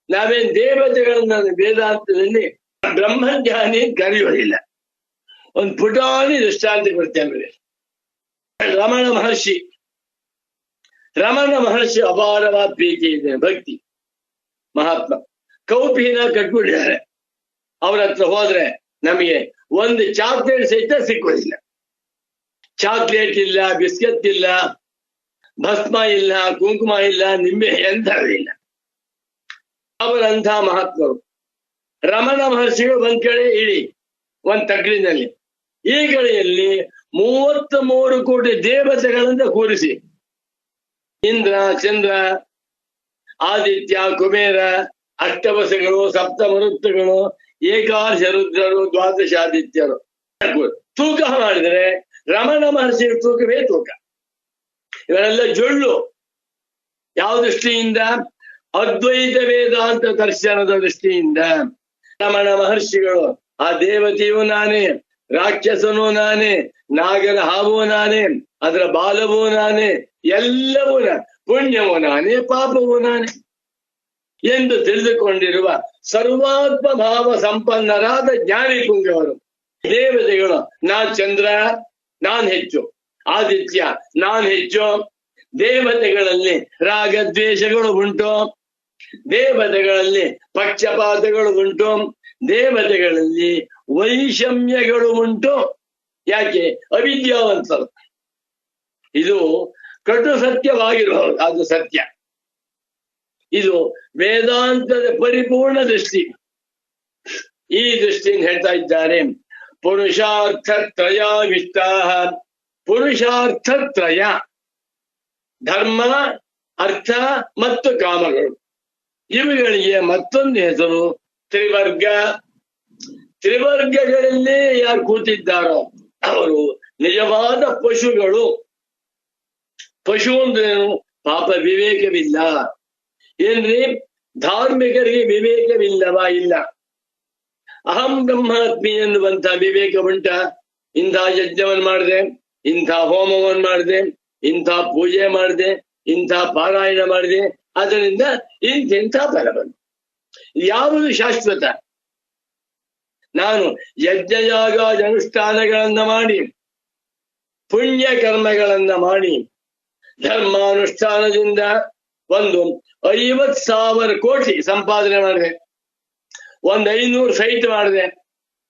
ನಾವೇನ್ ದೇವತೆಗಳನ್ನ ವೇದಾಂತದಲ್ಲಿ ಬ್ರಹ್ಮಜ್ಞಾನಿ ಕರೆಯುವುದಿಲ್ಲ. ಒಂದು ಪುಟಾಣಿ ದೃಷ್ಟಾಂತ ಕೊಡ್ತೇನೆ. ರಮಣ ಮಹರ್ಷಿ ಅಪಾರವಾದ ಪ್ರೀತಿ ಇದೆ, ಭಕ್ತಿ ಮಹಾತ್ಮ. ಕೌಪಿನ ಕಟ್ಬಿಟ್ಟಿದ್ದಾರೆ. ಅವ್ರ ಹತ್ರ ಹೋದ್ರೆ ನಮಗೆ ಒಂದು ಚಾಕ್ಲೇಟ್ ಸಹಿತ ಸಿಕ್ಕೋದಿಲ್ಲ. ಚಾಕ್ಲೇಟ್ ಇಲ್ಲ, ಬಿಸ್ಕೆಟ್ ಇಲ್ಲ, ಭಸ್ಮ ಇಲ್ಲ, ಕುಂಕುಮ ಇಲ್ಲ, ನಿಂಬೆ ಎಂಥದ್ದು ಇಲ್ಲ. ಅವರಂಥ ಮಹಾತ್ಮರು. ರಮಣ ಮಹರ್ಷಿಗಳು ಒಂದ್ ಕಡೆ ಇಳಿ, ಒಂದ್ ತಗ್ಲಿನಲ್ಲಿ, ಈ ಕಡೆಯಲ್ಲಿ 33 ಕೋಟಿ ದೇವತೆಗಳಿಂದ ಕೂರಿಸಿ, ಇಂದ್ರ, ಚಂದ್ರ, ಆದಿತ್ಯ, ಕುಬೇರ, ಅಷ್ಟವಸಗಳು, ಸಪ್ತಮರುತ್ತಗಳು, ಏಕಾದಶ ರುದ್ರರು, ದ್ವಾದಶಾದಿತ್ಯರು ತೂಕ ಮಾಡಿದ್ರೆ ರಮಣ ಮಹರ್ಷಿ ತೂಕವೇ ತೂಕ. ಇವರೆಲ್ಲ ಜೊಳ್ಳು. ಯಾವ ದೃಷ್ಟಿಯಿಂದ? ಅದ್ವೈತ ವೇದಾಂತ ದರ್ಶನದ ದೃಷ್ಟಿಯಿಂದ. ರಮಣ ಮಹರ್ಷಿಗಳು ಆ ದೇವತೆಯು ನಾನೇ, ರಾಕ್ಷಸನೂ ನಾನೇ, ನಾಗರ ಹಾವು ನಾನೇ, ಅದರ ಬಾಲವೂ ನಾನೇ, ಎಲ್ಲವೂ ಪುಣ್ಯವೂ ನಾನೇ, ಪಾಪವೂ ನಾನೇ ಎಂದು ತಿಳಿದುಕೊಂಡಿರುವ ಸರ್ವಾತ್ಮ ಭಾವ ಸಂಪನ್ನರಾದ ಜ್ಞಾನಿ ಪುಂಗವರು. ದೇವತೆಗಳು ನಾನ್ ಚಂದ್ರ, ನಾನ್ ಹೆಚ್ಚು, ಆದಿತ್ಯ ನಾನ್ ಹೆಚ್ಚು. ದೇವತೆಗಳಲ್ಲಿ ರಾಗದ್ವೇಷಗಳು ಉಂಟು, ದೇವತೆಗಳಲ್ಲಿ ಪಕ್ಷಪಾತಗಳು ಉಂಟು, ದೇವತೆಗಳಲ್ಲಿ ವೈಷಮ್ಯಗಳು ಉಂಟು. ಯಾಕೆ? ಅವಿದ್ಯಾವಂತರು. ಇದು ಕಟು ಸತ್ಯವಾಗಿರಬಹುದು, ಅದು ಸತ್ಯ. ಇದು ವೇದಾಂತದ ಪರಿಪೂರ್ಣ ದೃಷ್ಟಿ. ಈ ದೃಷ್ಟಿಯಿಂದ ಹೇಳ್ತಾ ಇದ್ದಾರೆ, ಪುರುಷಾರ್ಥ ತ್ರಯಾವಿಷ್ಟ. ಪುರುಷಾರ್ಥ ತ್ರಯ, ಧರ್ಮ, ಅರ್ಥ ಮತ್ತು ಕಾಮಗಳು. ಇವುಗಳಿಗೆ ಮತ್ತೊಂದು ಹೆಸರು ತ್ರಿವರ್ಗ. ತ್ರಿವರ್ಗಗಳಲ್ಲಿ ಯಾರು ಕೂತಿದ್ದಾರೋ ಅವರು ನಿಜವಾದ ಪಶುಗಳು. ಪಶು ಅಂದ್ರೇನು? ಪಾಪ ವಿವೇಕವಿಲ್ಲ. ಏನ್ರಿ? ಧಾರ್ಮಿಕರಿಗೆ ವಿವೇಕವಿಲ್ಲವಾ? ಇಲ್ಲ. ಅಹಂ ಬ್ರಹ್ಮಾತ್ಮಿ ಎನ್ನುವಂತ ವಿವೇಕ ಉಂಟ? ಇಂಥ ಯಜ್ಞವನ್ನು ಮಾಡಿದೆ, ಇಂಥ ಹೋಮವನ್ನು ಮಾಡಿದೆ, ಇಂಥ ಪೂಜೆ ಮಾಡಿದೆ, ಇಂಥ ಪಾರಾಯಣ ಮಾಡಿದೆ, ಅದರಿಂದ ಇಂಥ ಫಲ ಬಂತು. ಯಾವುದು ಶಾಶ್ವತ? ನಾನು ಯಜ್ಞಯಾಗಾದಿ ಅನುಷ್ಠಾನಗಳನ್ನ ಮಾಡಿ, ಪುಣ್ಯ ಕರ್ಮಗಳನ್ನ ಮಾಡಿ, ಧರ್ಮಾನುಷ್ಠಾನದಿಂದ ಒಂದು 50,000 ಕೋಟಿ ಸಂಪಾದನೆ ಮಾಡಿದೆ, 500 ಸೈಟ್ ಮಾಡಿದೆ,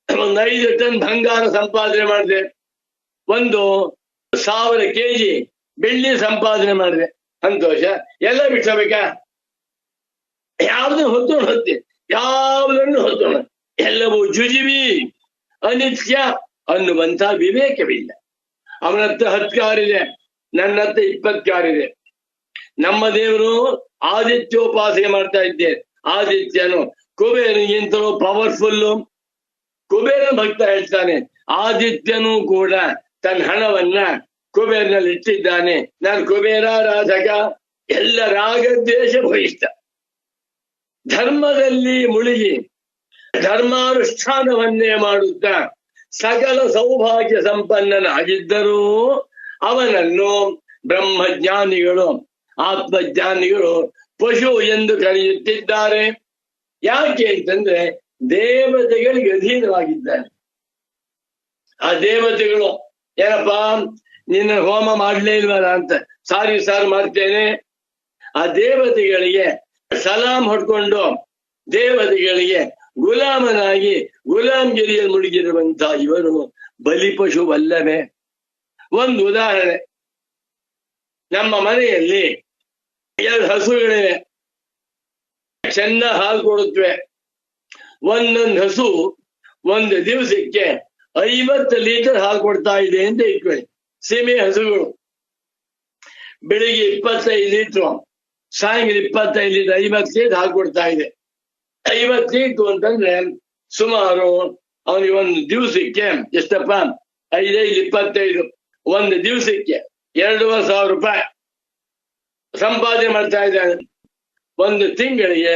5 ಟನ್ ಬಂಗಾರ ಸಂಪಾದನೆ ಮಾಡಿದೆ, 1,000 kg ಬೆಳ್ಳಿ ಸಂಪಾದನೆ ಮಾಡಿದೆ. ಸಂತೋಷ. ಎಲ್ಲ ಬಿಟ್ಟಬೇಕಾ? ಯಾವುದನ್ನು ಹೊತ್ತೋಣ, ಯಾವುದನ್ನು ಹೊತ್ತೋಣ, ಎಲ್ಲವೂ ಜುಜಿವಿ, ಅನಿತ್ಯ ಅನ್ನುವಂತ ವಿವೇಕವಿಲ್ಲ. ಅವನ ಹತ್ರ 10 ಕಾರಿದೆ, ನನ್ನ ಹತ್ರ 20 ಕಾರಿದೆ. ನಮ್ಮ ದೇವರು ಆದಿತ್ಯೋಪಾಸನೆ ಮಾಡ್ತಾ ಇದ್ದೇನೆ. ಆದಿತ್ಯನು ಕುಬೇರನಿಗಿಂತಲೂ ಪವರ್ಫುಲ್ಲು. ಕುಬೇರನ ಭಕ್ತ ಹೇಳ್ತಾನೆ, ಆದಿತ್ಯನೂ ಕೂಡ ತನ್ನ ಹಣವನ್ನ ಕುಬೇರನಲ್ಲಿ ಇಟ್ಟಿದ್ದಾನೆ. ನಾನು ಕುಬೇರಾರಾಧಕ. ಎಲ್ಲ ರಾಗದ್ವೇಷ ಭಯಿಷ್ಠ. ಧರ್ಮದಲ್ಲಿ ಮುಳುಗಿ ಧರ್ಮಾನುಷ್ಠಾನವನ್ನೇ ಮಾಡುತ್ತಾ ಸಕಲ ಸೌಭಾಗ್ಯ ಸಂಪನ್ನನಾಗಿದ್ದರೂ ಅವನನ್ನು ಬ್ರಹ್ಮಜ್ಞಾನಿಗಳು, ಆತ್ಮಜ್ಞಾನಿಗಳು ಪಶು ಎಂದು ಕರೆಯುತ್ತಿದ್ದಾರೆ. ಯಾಕೆ ಅಂತಂದ್ರೆ ದೇವತೆಗಳಿಗೆ ಅಧೀನವಾಗಿದ್ದಾನೆ. ಆ ದೇವತೆಗಳು ಏನಪ್ಪಾ, ನಿನ್ನ ಹೋಮ ಮಾಡ್ಲೇ ಇಲ್ವಲ್ಲ ಅಂತ, ಸಾರಿ ಮಾಡ್ತೇನೆ. ಆ ದೇವತೆಗಳಿಗೆ ಸಲಾಂ ಹೊಡ್ಕೊಂಡು ದೇವತೆಗಳಿಗೆ ಗುಲಾಮನಾಗಿ ಗುಲಾಮ್ಗಿರಿಯಲ್ಲಿ ಮುಳುಗಿರುವಂತ ಇವರು ಬಲಿಪಶುವಲ್ಲವೇ? ಒಂದು ಉದಾಹರಣೆ, ನಮ್ಮ ಮನೆಯಲ್ಲಿ 2 ಹಸುಗಳಿವೆ, ಚೆನ್ನಾಗಿ ಹಾಲು ಕೊಡುತ್ತವೆ. ಒಂದೊಂದು ಹಸು ಒಂದು ದಿವಸಕ್ಕೆ 50 ಲೀಟರ್ ಹಾಲು ಕೊಡ್ತಾ ಇದೆ ಅಂತ ಇಟ್ಕೊಳ್ಳಿ. ಸೀಮೆ ಹಸುಗಳು ಬೆಳಿಗ್ಗೆ 25 ಲೀಟ್ರು, ಸಾಯಂಕಾಲ 25 ಲೀಟರ್, 50 ಲೀಟರ್ ಹಾಲು ಕೊಡ್ತಾ ಇದೆ. 50 ಲೀಟ್ರು ಅಂತಂದ್ರೆ ಸುಮಾರು ಅವನಿಗೆ ಒಂದು ದಿವಸಕ್ಕೆ ಎಷ್ಟಪ್ಪ? 5 25, ಒಂದು ದಿವಸಕ್ಕೆ 2,500 ರೂಪಾಯಿ ಸಂಪಾದನೆ ಮಾಡ್ತಾ ಇದ್ದಾನೆ. ಒಂದು ತಿಂಗಳಿಗೆ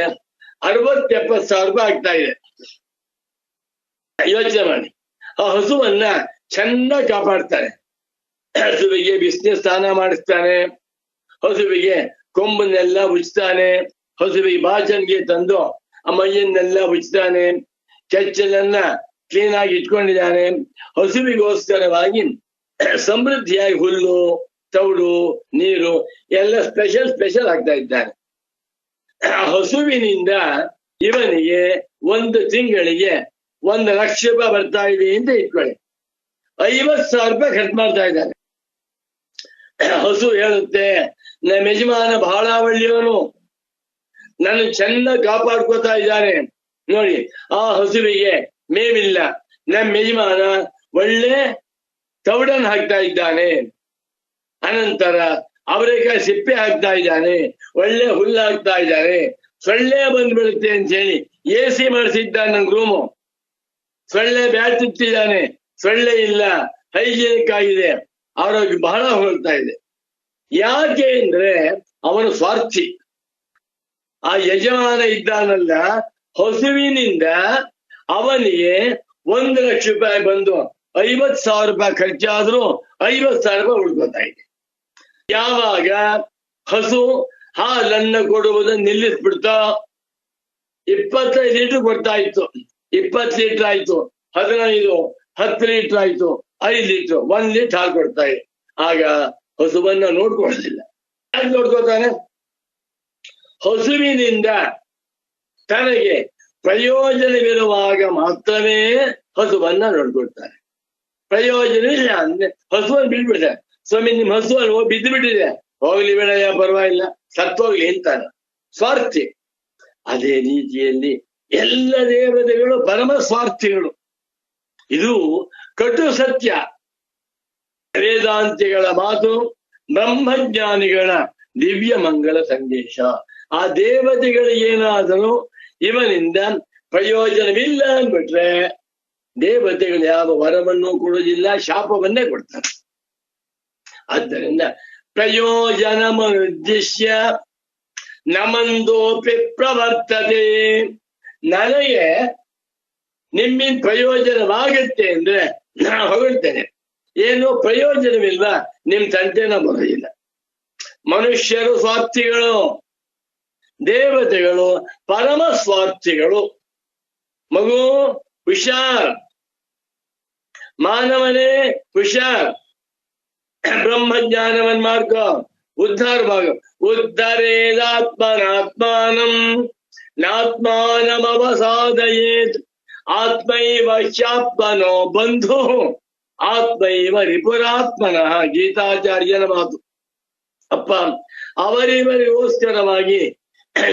60-70,000 ರೂಪಾಯಿ ಆಗ್ತಾ ಇದೆ. ಯೋಚನೆ ಮಾಡಿ. ಆ ಹಸುವನ್ನ ಚೆನ್ನಾಗಿ ಕಾಪಾಡ್ತಾನೆ. ಹಸುವಿಗೆ ಬಿಸಿನೀರು ಸ್ನಾನ ಮಾಡಿಸ್ತಾನೆ, ಹಸುವಿಗೆ ಕೊಂಬನ್ನೆಲ್ಲ ಉಜ್ತಾನೆ, ಹಸುವಿಗೆ ಬಾಚನ್ಗೆ ತಂದು ಆ ಮೈಯನ್ನೆಲ್ಲ ಉಜ್ತಾನೆ, ಕೆಚ್ಚಲನ್ನ ಕ್ಲೀನ್ ಆಗಿ ಇಟ್ಕೊಂಡಿದ್ದಾನೆ. ಹಸುವಿಗೋಸ್ಕರವಾಗಿ ಸಮೃದ್ಧಿಯಾಗಿ ಹುಲ್ಲು, ತೌಡು, ನೀರು ಎಲ್ಲ ಸ್ಪೆಷಲ್ ಆಗ್ತಾ ಇದ್ದಾನೆ. ಹಸುವಿನಿಂದ ಇವನಿಗೆ ಒಂದು ತಿಂಗಳಿಗೆ 1,00,000 ರೂಪಾಯಿ ಬರ್ತಾ ಇದೆ ಅಂತ ಇಟ್ಕೊಳ್ಳಿ. 50,000 ರೂಪಾಯಿ ಖರ್ಚು ಮಾಡ್ತಾ ಇದ್ದಾನೆ. ಹಸು ಹೇಳುತ್ತೆ, ನಮ್ಮ ಯಜಮಾನ ಬಹಳ ಒಳ್ಳೆಯವನು, ನನ್ನ ಚೆನ್ನಾಗಿ ಕಾಪಾಡ್ಕೋತಾ ಇದ್ದಾನೆ. ನೋಡಿ, ಆ ಹಸುವಿಗೆ ಮೇವಿಲ್ಲ, ನಮ್ಮ ಯಜಮಾನ ಒಳ್ಳೆ ತೌಡನ್ನು ಹಾಕ್ತಾ ಇದ್ದಾನೆ. ಅನಂತರ ಅವರೆಕಾಯಿ ಸಿಪ್ಪೆ ಹಾಕ್ತಾ ಇದ್ದಾನೆ, ಒಳ್ಳೆ ಹುಲ್ಲು ಹಾಕ್ತಾ ಇದ್ದಾನೆ. ಸೊಳ್ಳೆ ಬಂದ್ಬಿಡುತ್ತೆ ಅಂತ ಹೇಳಿ AC ಮಾಡಿಸಿದ್ದಾನೆ ನನ್ನ ರೂಮು. ಸೊಳ್ಳೆ ಬ್ಯಾಟ್ ಇಟ್ಟಿದ್ದಾನೆ, ಸೊಳ್ಳೆ ಇಲ್ಲ, ಹೈಜೀನಿಕ್ ಆಗಿದೆ, ಆರೋಗ್ಯ ಬಹಳ ಹೋಗ್ತಾ ಇದೆ. ಯಾಕೆ ಅಂದ್ರೆ ಅವನು ಸ್ವಾರ್ಥಿ. ಆ ಯಜಮಾನ ಇದ್ದಾನಲ್ಲ, ಹಸುವಿನಿಂದ ಅವನಿಗೆ 1,00,000 ರೂಪಾಯಿ ಬಂದು 50,000 ಖರ್ಚಾದ್ರೂ 50,000 ಉಳ್ಕೋತಾ ಇದೆ. ಯಾವಾಗ ಹಸು ಹಾಲನ್ನ ಕೊಡುವುದನ್ನು ನಿಲ್ಲಿಸ್ಬಿಡ್ತಾ 25 ಲೀಟರ್ ಕೊಡ್ತಾ ಇತ್ತು, 20 ಲೀಟರ್ ಆಯ್ತು, 15, 10 ಲೀಟರ್ ಆಯ್ತು, 5 ಲೀಟರ್, 1 ಲೀಟರ್ ಹಾಲು ಕೊಡ್ತಾ ಇದೆ. ಆಗ ಹಸುವನ್ನ ನೋಡ್ಕೊಳ್ಳೋದಿಲ್ಲ. ಯಾಕೆ ನೋಡ್ಕೋತಾನೆ? ಹಸುವಿನಿಂದ ತನಗೆ ಪ್ರಯೋಜನವಿರುವಾಗ ಮಾತ್ರವೇ ಹಸುವನ್ನ ನೋಡ್ಕೊಳ್ತಾರೆ. ಪ್ರಯೋಜನ ಇಲ್ಲ ಅಂದ್ರೆ ಹಸುವನ್ನು ಬಿಡ್ಬಿಡ್ತಾರೆ. ಸ್ವಾಮಿ ನಿಮ್ ಹಸು ಅಲ್ವೋ ಬಿದ್ದು ಬಿಟ್ಟಿದೆ, ಹೋಗ್ಲಿ ಬೇಡಯ್ಯ ಪರವಾಗಿಲ್ಲ ಸತ್ತೋಗ್ಲಿ ಅಂತಾನೆ, ಸ್ವಾರ್ಥಿ. ಅದೇ ರೀತಿಯಲ್ಲಿ ಎಲ್ಲ ದೇವತೆಗಳು ಪರಮ ಸ್ವಾರ್ಥಿಗಳು. ಇದು ಕಟು ಸತ್ಯ. ವೇದಾಂತಿಗಳ ಮಾತು, ಬ್ರಹ್ಮಜ್ಞಾನಿಗಳ ದಿವ್ಯ ಮಂಗಲ ಸಂದೇಶ. ಆ ದೇವತೆಗಳಿಗೇನಾದರೂ ಇವನಿಂದ ಪ್ರಯೋಜನವಿಲ್ಲ ಅಂದ್ಬಿಟ್ರೆ ದೇವತೆಗಳು ಯಾವ ವರವನ್ನು ಕೊಡುವುದಿಲ್ಲ, ಶಾಪವನ್ನೇ ಕೊಡ್ತಾರೆ. ಆದ್ದರಿಂದ ಪ್ರಯೋಜನಮನುದ್ದೇಶ್ಯ ನಮಂದೋಪಿ ಪ್ರವರ್ತತೆ. ನನಗೆ ನಿಮ್ಮಿಂದ ಪ್ರಯೋಜನವಾಗತ್ತೆ ಅಂದ್ರೆ ನಾನು ಹೊಗಳ್ತೇನೆ. ಏನು ಪ್ರಯೋಜನವಿಲ್ವಾ ನಿಮ್ ತಂಟೆನ ಬರೋದಿಲ್ಲ. ಮನುಷ್ಯರು ಸ್ವಾರ್ಥಿಗಳು, ದೇವತೆಗಳು ಪರಮ ಸ್ವಾರ್ಥಿಗಳು. ಮಗು ಹುಷಾರ್, ಮಾನವನೇ ಹುಷಾರ್, ಬ್ರಹ್ಮಜ್ಞಾನವನ್ ಮಾಡ್ಕೋ, ಉದ್ಧಾರ ಭಾಗ. ಉದ್ಧರೇದಾತ್ಮನಾತ್ಮಾನಂ ನಾತ್ಮಾನಮವಸಾದಯೇತ್ ಆತ್ಮೈವ ಶಾತ್ಮನೋ ಬಂಧು ಆತ್ಮೈವ ರಿಪುರಾತ್ಮನಃ. ಗೀತಾಚಾರ್ಯನ ಮಾತು. ಅಪ್ಪ, ಅವರಿವರಿಗೋಸ್ಕರವಾಗಿ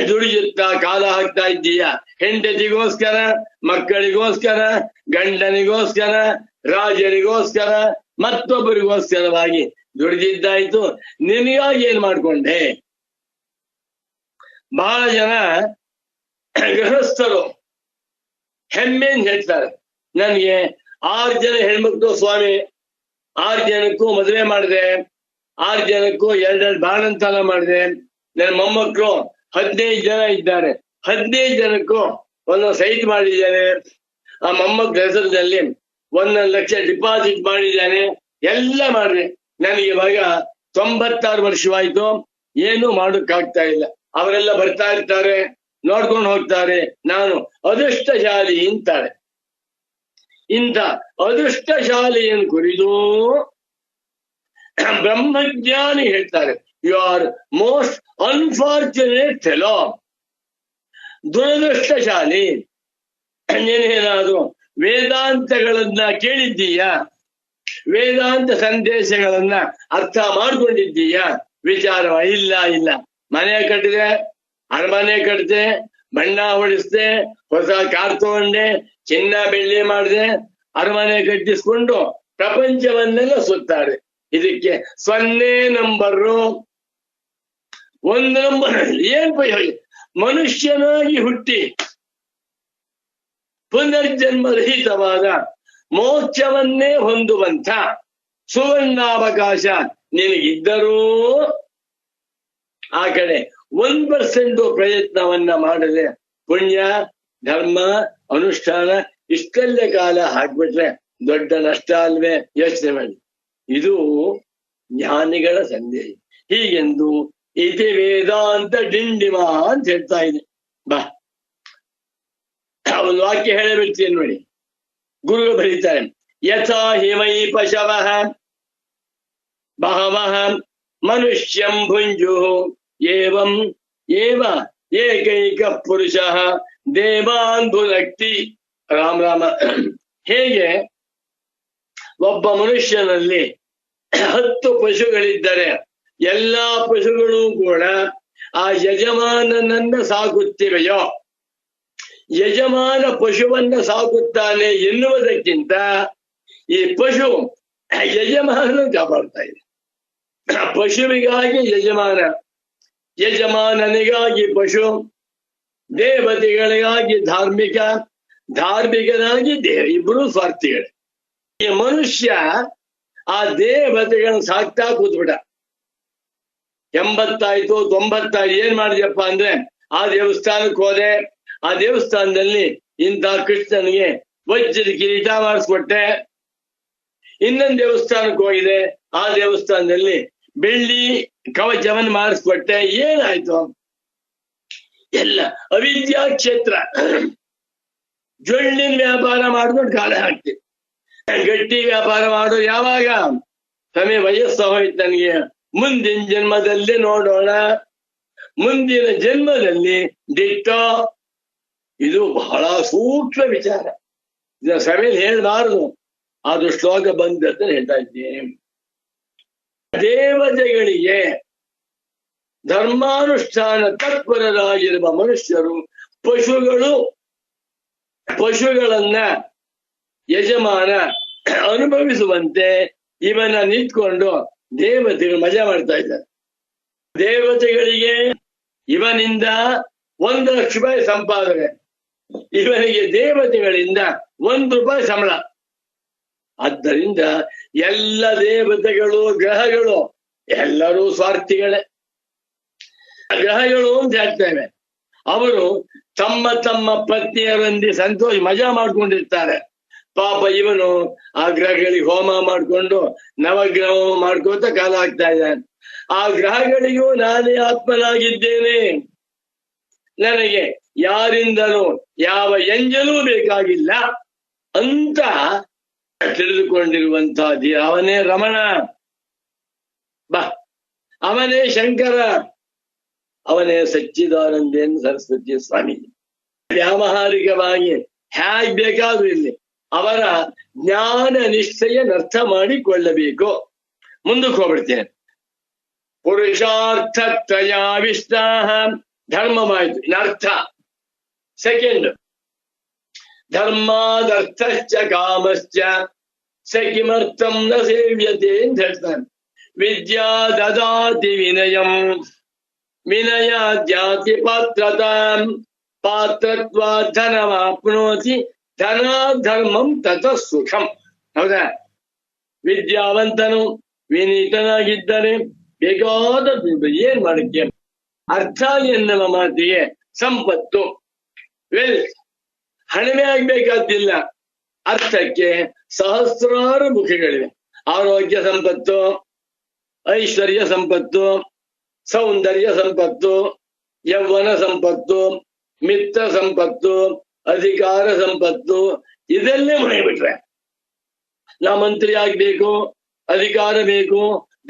ದುಡಿಯುತ್ತಾ ಕಾಲ ಹಾಕ್ತಾ ಇದ್ದೀಯ. ಹೆಂಡತಿಗೋಸ್ಕರ, ಮಕ್ಕಳಿಗೋಸ್ಕರ, ಗಂಡನಿಗೋಸ್ಕರ, ರಾಜರಿಗೋಸ್ಕರ, ಮತ್ತೊಬ್ಬರಿಗೋಸ್ಕರವಾಗಿ ದುಡಿದಿದ್ದಾಯ್ತು. ನಿನಗಾಗಿ ಏನ್ ಮಾಡ್ಕೊಂಡೆ? ಬಹಳ ಜನ ಗೃಹಸ್ಥರು ಹೆಮ್ಮೆಂದು ಹೇಳ್ತಾರೆ, ನನ್ಗೆ 6 ಜನ ಹೆಣ್ಮಕ್ಳು ಸ್ವಾಮಿ, 6 ಜನಕ್ಕೂ ಮದುವೆ ಮಾಡಿದೆ, 6 ಜನಕ್ಕೂ 2 ಬಾಣಂತನ ಮಾಡಿದೆ, ನನ್ನ ಮೊಮ್ಮಕ್ಕಳು 15 ಜನ ಇದ್ದಾರೆ, 15 ಜನಕ್ಕೂ ಒಂದೊಂದು ಸೈಟ್ ಮಾಡಿದ್ದೇನೆ, ಆ ಮೊಮ್ಮಕ್ಕಳ ಹೆಸರಿನಲ್ಲಿ 1 ಲಕ್ಷ ಡಿಪಾಸಿಟ್ ಮಾಡಿದ್ದಾನೆ, ಎಲ್ಲ ಮಾಡ್ರಿ. ನನಗೆ ಇವಾಗ 96 ವರ್ಷವಾಯ್ತು, ಏನು ಮಾಡೋಕ್ಕಾಗ್ತಾ ಇಲ್ಲ. ಅವರೆಲ್ಲ ಬರ್ತಾ ಇರ್ತಾರೆ, ನೋಡ್ಕೊಂಡು ಹೋಗ್ತಾರೆ, ನಾನು ಅದೃಷ್ಟಶಾಲಿ ಅಂತಾರೆ. ಇಂಥ ಅದೃಷ್ಟಶಾಲಿಯನ್ನು ಕುರಿತು ಬ್ರಹ್ಮಜ್ಞಾನಿ ಹೇಳ್ತಾರೆ, you are most unfortunate fellow. ದುರದೃಷ್ಟಶಾಲಿ. ನೀನೇನಾದ್ರೂ ವೇದಾಂತಗಳನ್ನ ಕೇಳಿದ್ದೀಯಾ? ವೇದಾಂತ ಸಂದೇಶಗಳನ್ನ ಅರ್ಥ ಮಾಡ್ಕೊಂಡಿದ್ದೀಯಾ? ವಿಚಾರವ ಇಲ್ಲ. ಮನೆ ಕಟ್ಟಿದೆ, ಅರಮನೆ ಕಟ್ಟಿದೆ, ಬಣ್ಣ ಹೊಡಿಸ್ದೆ, ಹೊಸ ಕಾರ್ ತಗೊಂಡೆ, ಚಿನ್ನ ಬೆಳ್ಳಿ ಮಾಡಿದೆ, ಅರಮನೆ ಕಟ್ಟಿಸ್ಕೊಂಡು ಪ್ರಪಂಚವನ್ನೆಲ್ಲ ಸುತ್ತಾರೆ. ಇದಕ್ಕೆ 0 ನಂಬರು, 1 ನಂಬರ್ ಏನ್ ಮನುಷ್ಯನಾಗಿ ಹುಟ್ಟಿ ಪುನರ್ಜನ್ಮರಹಿತವಾದ ಮೋಕ್ಷವನ್ನೇ ಹೊಂದುವಂತ ಸುವರ್ಣಾವಕಾಶ ನಿನಗಿದ್ದರೂ ಆ ಕಡೆ 1% ಪ್ರಯತ್ನವನ್ನ ಮಾಡದೆ ಪುಣ್ಯ ಧರ್ಮ ಅನುಷ್ಠಾನ ಇಷ್ಟಲ್ಲೇ ಕಾಲ ಹಾಕ್ಬಿಟ್ರೆ ದೊಡ್ಡ ನಷ್ಟ ಅಲ್ವೇ? ಯೋಚನೆ ಮಾಡಿ. ಇದು ಜ್ಞಾನಿಗಳ ಸಂದೇಶ. ಹೀಗೆಂದು ಇತಿ ವೇದಾಂತ ಡಿಂಡಿಮ ಅಂತ ಹೇಳ್ತಾ ಇದೆ. ಬಾ, ಒಂದು ವಾಕ್ಯ ಹೇಳಬಿಡ್ತೀನಿ ನೋಡಿ. ಗುರುಗಳು ಬರೀತಾರೆ, ಯಥಾ ಹಿಮೈ ಪಶವಃ ಬಹವಃ ಮನುಷ್ಯಂ ಭುಂಜು ಏವಂ ಏವ ಏಕೈಕ ಪುರುಷಃ ದೇವಾನ್ ಭುನಕ್ತಿ. ರಾಮ. ಹೇಗೆ ಒಬ್ಬ ಮನುಷ್ಯನಲ್ಲಿ 10 ಪಶುಗಳಿದ್ದರೆ ಎಲ್ಲಾ ಪಶುಗಳು ಕೂಡ ಆ ಯಜಮಾನನನ್ನ ಸಾಕುತ್ತಿವೆಯೋ, ಯಜಮಾನ ಪಶುವನ್ನ ಸಾಕುತ್ತಾನೆ ಎನ್ನುವುದಕ್ಕಿಂತ ಈ ಪಶು ಯಜಮಾನ ಕಾಪಾಡ್ತಾ ಇದೆ. ಪಶುವಿಗಾಗಿ ಯಜಮಾನ, ಯಜಮಾನನಿಗಾಗಿ ಪಶು, ದೇವತೆಗಳಿಗಾಗಿ ಧಾರ್ಮಿಕ, ಧಾರ್ಮಿಕನಾಗಿ ಇಬ್ಬರು ಸ್ವಾರ್ಥಿಗಳೇ. ಈ ಮನುಷ್ಯ ಆ ದೇವತೆಗಳನ್ನ ಸಾಕ್ತಾ ಕೂತ್ಬಿಟ್ಟ. 80 ಆಯ್ತು, 90 ಆಯ್ತು, ಏನ್ ಮಾಡಿದ್ಯಪ್ಪ ಅಂದ್ರೆ ಆ ದೇವಸ್ಥಾನಕ್ಕೆ ಹೋದೆ, ಆ ದೇವಸ್ಥಾನದಲ್ಲಿ ಇಂಥ ಕೃಷ್ಣನಿಗೆ ವಜ್ರದ ಕಿರೀಟ ಮಾಡಿಸ್ಕೊಟ್ಟೆ, ಇನ್ನೊಂದು ದೇವಸ್ಥಾನಕ್ಕೆ ಹೋಗಿದೆ, ಆ ದೇವಸ್ಥಾನದಲ್ಲಿ ಬೆಳ್ಳಿ ಕವಚವನ್ನು ಮಾಡಿಸ್ಕೊಟ್ಟೆ, ಏನಾಯ್ತು? ಎಲ್ಲ ಅವಿದ್ಯಾ ಕ್ಷೇತ್ರ. ಜೊಳ್ಳಿನ ವ್ಯಾಪಾರ ಮಾಡಿಕೊಂಡು ಕಾಲ ಹಾಕ್ತೀವಿ. ಗಟ್ಟಿ ವ್ಯಾಪಾರ ಮಾಡೋದು ಯಾವಾಗ? ಸಮಯ ವಯಸ್ಸು ಹೋಯ್ತು ನನಗೆ, ಮುಂದಿನ ಜನ್ಮದಲ್ಲಿ ನೋಡೋಣ, ಮುಂದಿನ ಜನ್ಮದಲ್ಲಿ ದಿಟ್ಟೋ. ಇದು ಬಹಳ ಸೂಕ್ಷ್ಮ ವಿಚಾರ, ಇದನ್ನ ಸಭೆಯಲ್ಲಿ ಹೇಳಬಾರದು. ಅದು ಶ್ಲೋಕ ಬಂದದ್ದು ಹೇಳ್ತಾ ಇದ್ದೀನಿ. ದೇವತೆಗಳಿಗೆ ಧರ್ಮಾನುಷ್ಠಾನ ತತ್ಪರರಾಗಿರುವ ಮನುಷ್ಯರು ಪಶುಗಳನ್ನ ಯಜಮಾನ ಅನುಭವಿಸುವಂತೆ ಇವನ ನಿಂತ್ಕೊಂಡು ದೇವತೆಗಳು ಮಜಾ ಮಾಡ್ತಾ ಇದ್ದಾರೆ. ದೇವತೆಗಳಿಗೆ ಇವನಿಂದ 1 ಲಕ್ಷ ರೂಪಾಯಿ ಸಂಪಾದನೆ, ಇವನಿಗೆ ದೇವತೆಗಳಿಂದ 1 ರೂಪಾಯಿ ಸಂಬಳ. ಆದ್ದರಿಂದ ಎಲ್ಲ ದೇವತೆಗಳು ಗ್ರಹಗಳು ಎಲ್ಲರೂ ಸ್ವಾರ್ಥಿಗಳೇ. ಗ್ರಹಗಳು ಅಂತ ಹೇಳ್ತೇವೆ, ಅವರು ತಮ್ಮ ತಮ್ಮ ಪತ್ನಿಯರೊಂದಿಗೆ ಸಂತೋಷ ಮಜಾ ಮಾಡ್ಕೊಂಡಿರ್ತಾರೆ. ಪಾಪ ಇವನು ಆ ಗ್ರಹಗಳಿಗೆ ಹೋಮ ಮಾಡ್ಕೊಂಡು ನವಗ್ರಹ ಮಾಡ್ಕೋತ ಕಾಲ ಆಗ್ತಾ ಇದ್ದಾನೆ. ಆ ಗ್ರಹಗಳಿಗೂ ನಾನೇ ಆತ್ಮನಾಗಿದ್ದೇನೆ, ನನಗೆ ಯಾರಿಂದಲೂ ಯಾವ ಎಂಜಲೂ ಬೇಕಾಗಿಲ್ಲ ಅಂತ ತಿಳಿದುಕೊಂಡಿರುವಂತಹ ಅವನೇ ರಮಣ, ಬಾ ಅವನೇ ಶಂಕರ, ಅವನೇ ಸಚ್ಚಿದಾನಂದೇಂದ್ರ ಸರಸ್ವತಿ ಸ್ವಾಮಿ. ವ್ಯಾವಹಾರಿಕವಾಗಿ ಹೇಗೆ ಬೇಕಾದ್ರೂ ಇಲ್ಲಿ ಅವರ ಜ್ಞಾನ ನಿಶ್ಚಯನ ಅರ್ಥ ಮಾಡಿಕೊಳ್ಳಬೇಕು. ಮುಂದಕ್ಕೆ ಹೋಗ್ಬಿಡ್ತೇನೆ. ಪುರುಷಾರ್ಥತ್ರಯಾವಿಷ್ಟ ಧರ್ಮವಾಯಿತು, ಇನರ್ಥ. ಸೆಕೆಂಡ್, ಧರ್ಮಾದರ್ಥಶ್ಚ ಕಾಮಶ್ಚ ಸ ಕಿಮರ್ಥಂ ನ ಸೇವ್ಯತೆ ಅಂತ ಹೇಳ್ತಾನೆ. ವಿದ್ಯಾ ದದಾತಿ ವಿನಯಂ, ವಿನಯಾದ್ಯಾತಿ ಪಾತ್ರತಾಂ, ಪಾತ್ರತ್ವಾ ಧನಮಾಪ್ನೋತಿ, ಧನಾಧರ್ಮಂ ತತಃ ಸುಖಂ. ಹೌದಾ? ವಿದ್ಯಾವಂತನು ವಿನೀತನಾಗಿದ್ದರೆ ಬೇಕಾದ ಏನ್ ಮಾಡಕ್ಕೆ ಅರ್ಥ ಎನ್ನುವ ಮಾತಿಗೆ ಸಂಪತ್ತು, ವೆಲ್ತ್, ಹಣವೇ ಆಗ್ಬೇಕಾದಿಲ್ಲ. ಅರ್ಥಕ್ಕೆ ಸಹಸ್ರಾರು ಮುಖಗಳಿವೆ. ಆರೋಗ್ಯ ಸಂಪತ್ತು, ಐಶ್ವರ್ಯ ಸಂಪತ್ತು, ಸೌಂದರ್ಯ ಸಂಪತ್ತು, ಯೌವನ ಸಂಪತ್ತು, ಮಿತ್ರ ಸಂಪತ್ತು, ಅಧಿಕಾರ ಸಂಪತ್ತು, ಇದೆಲ್ಲೇ ಮುಗಿಬಿಟ್ರೆ ನಾ ಮಂತ್ರಿ ಆಗ್ಬೇಕು, ಅಧಿಕಾರ ಬೇಕು,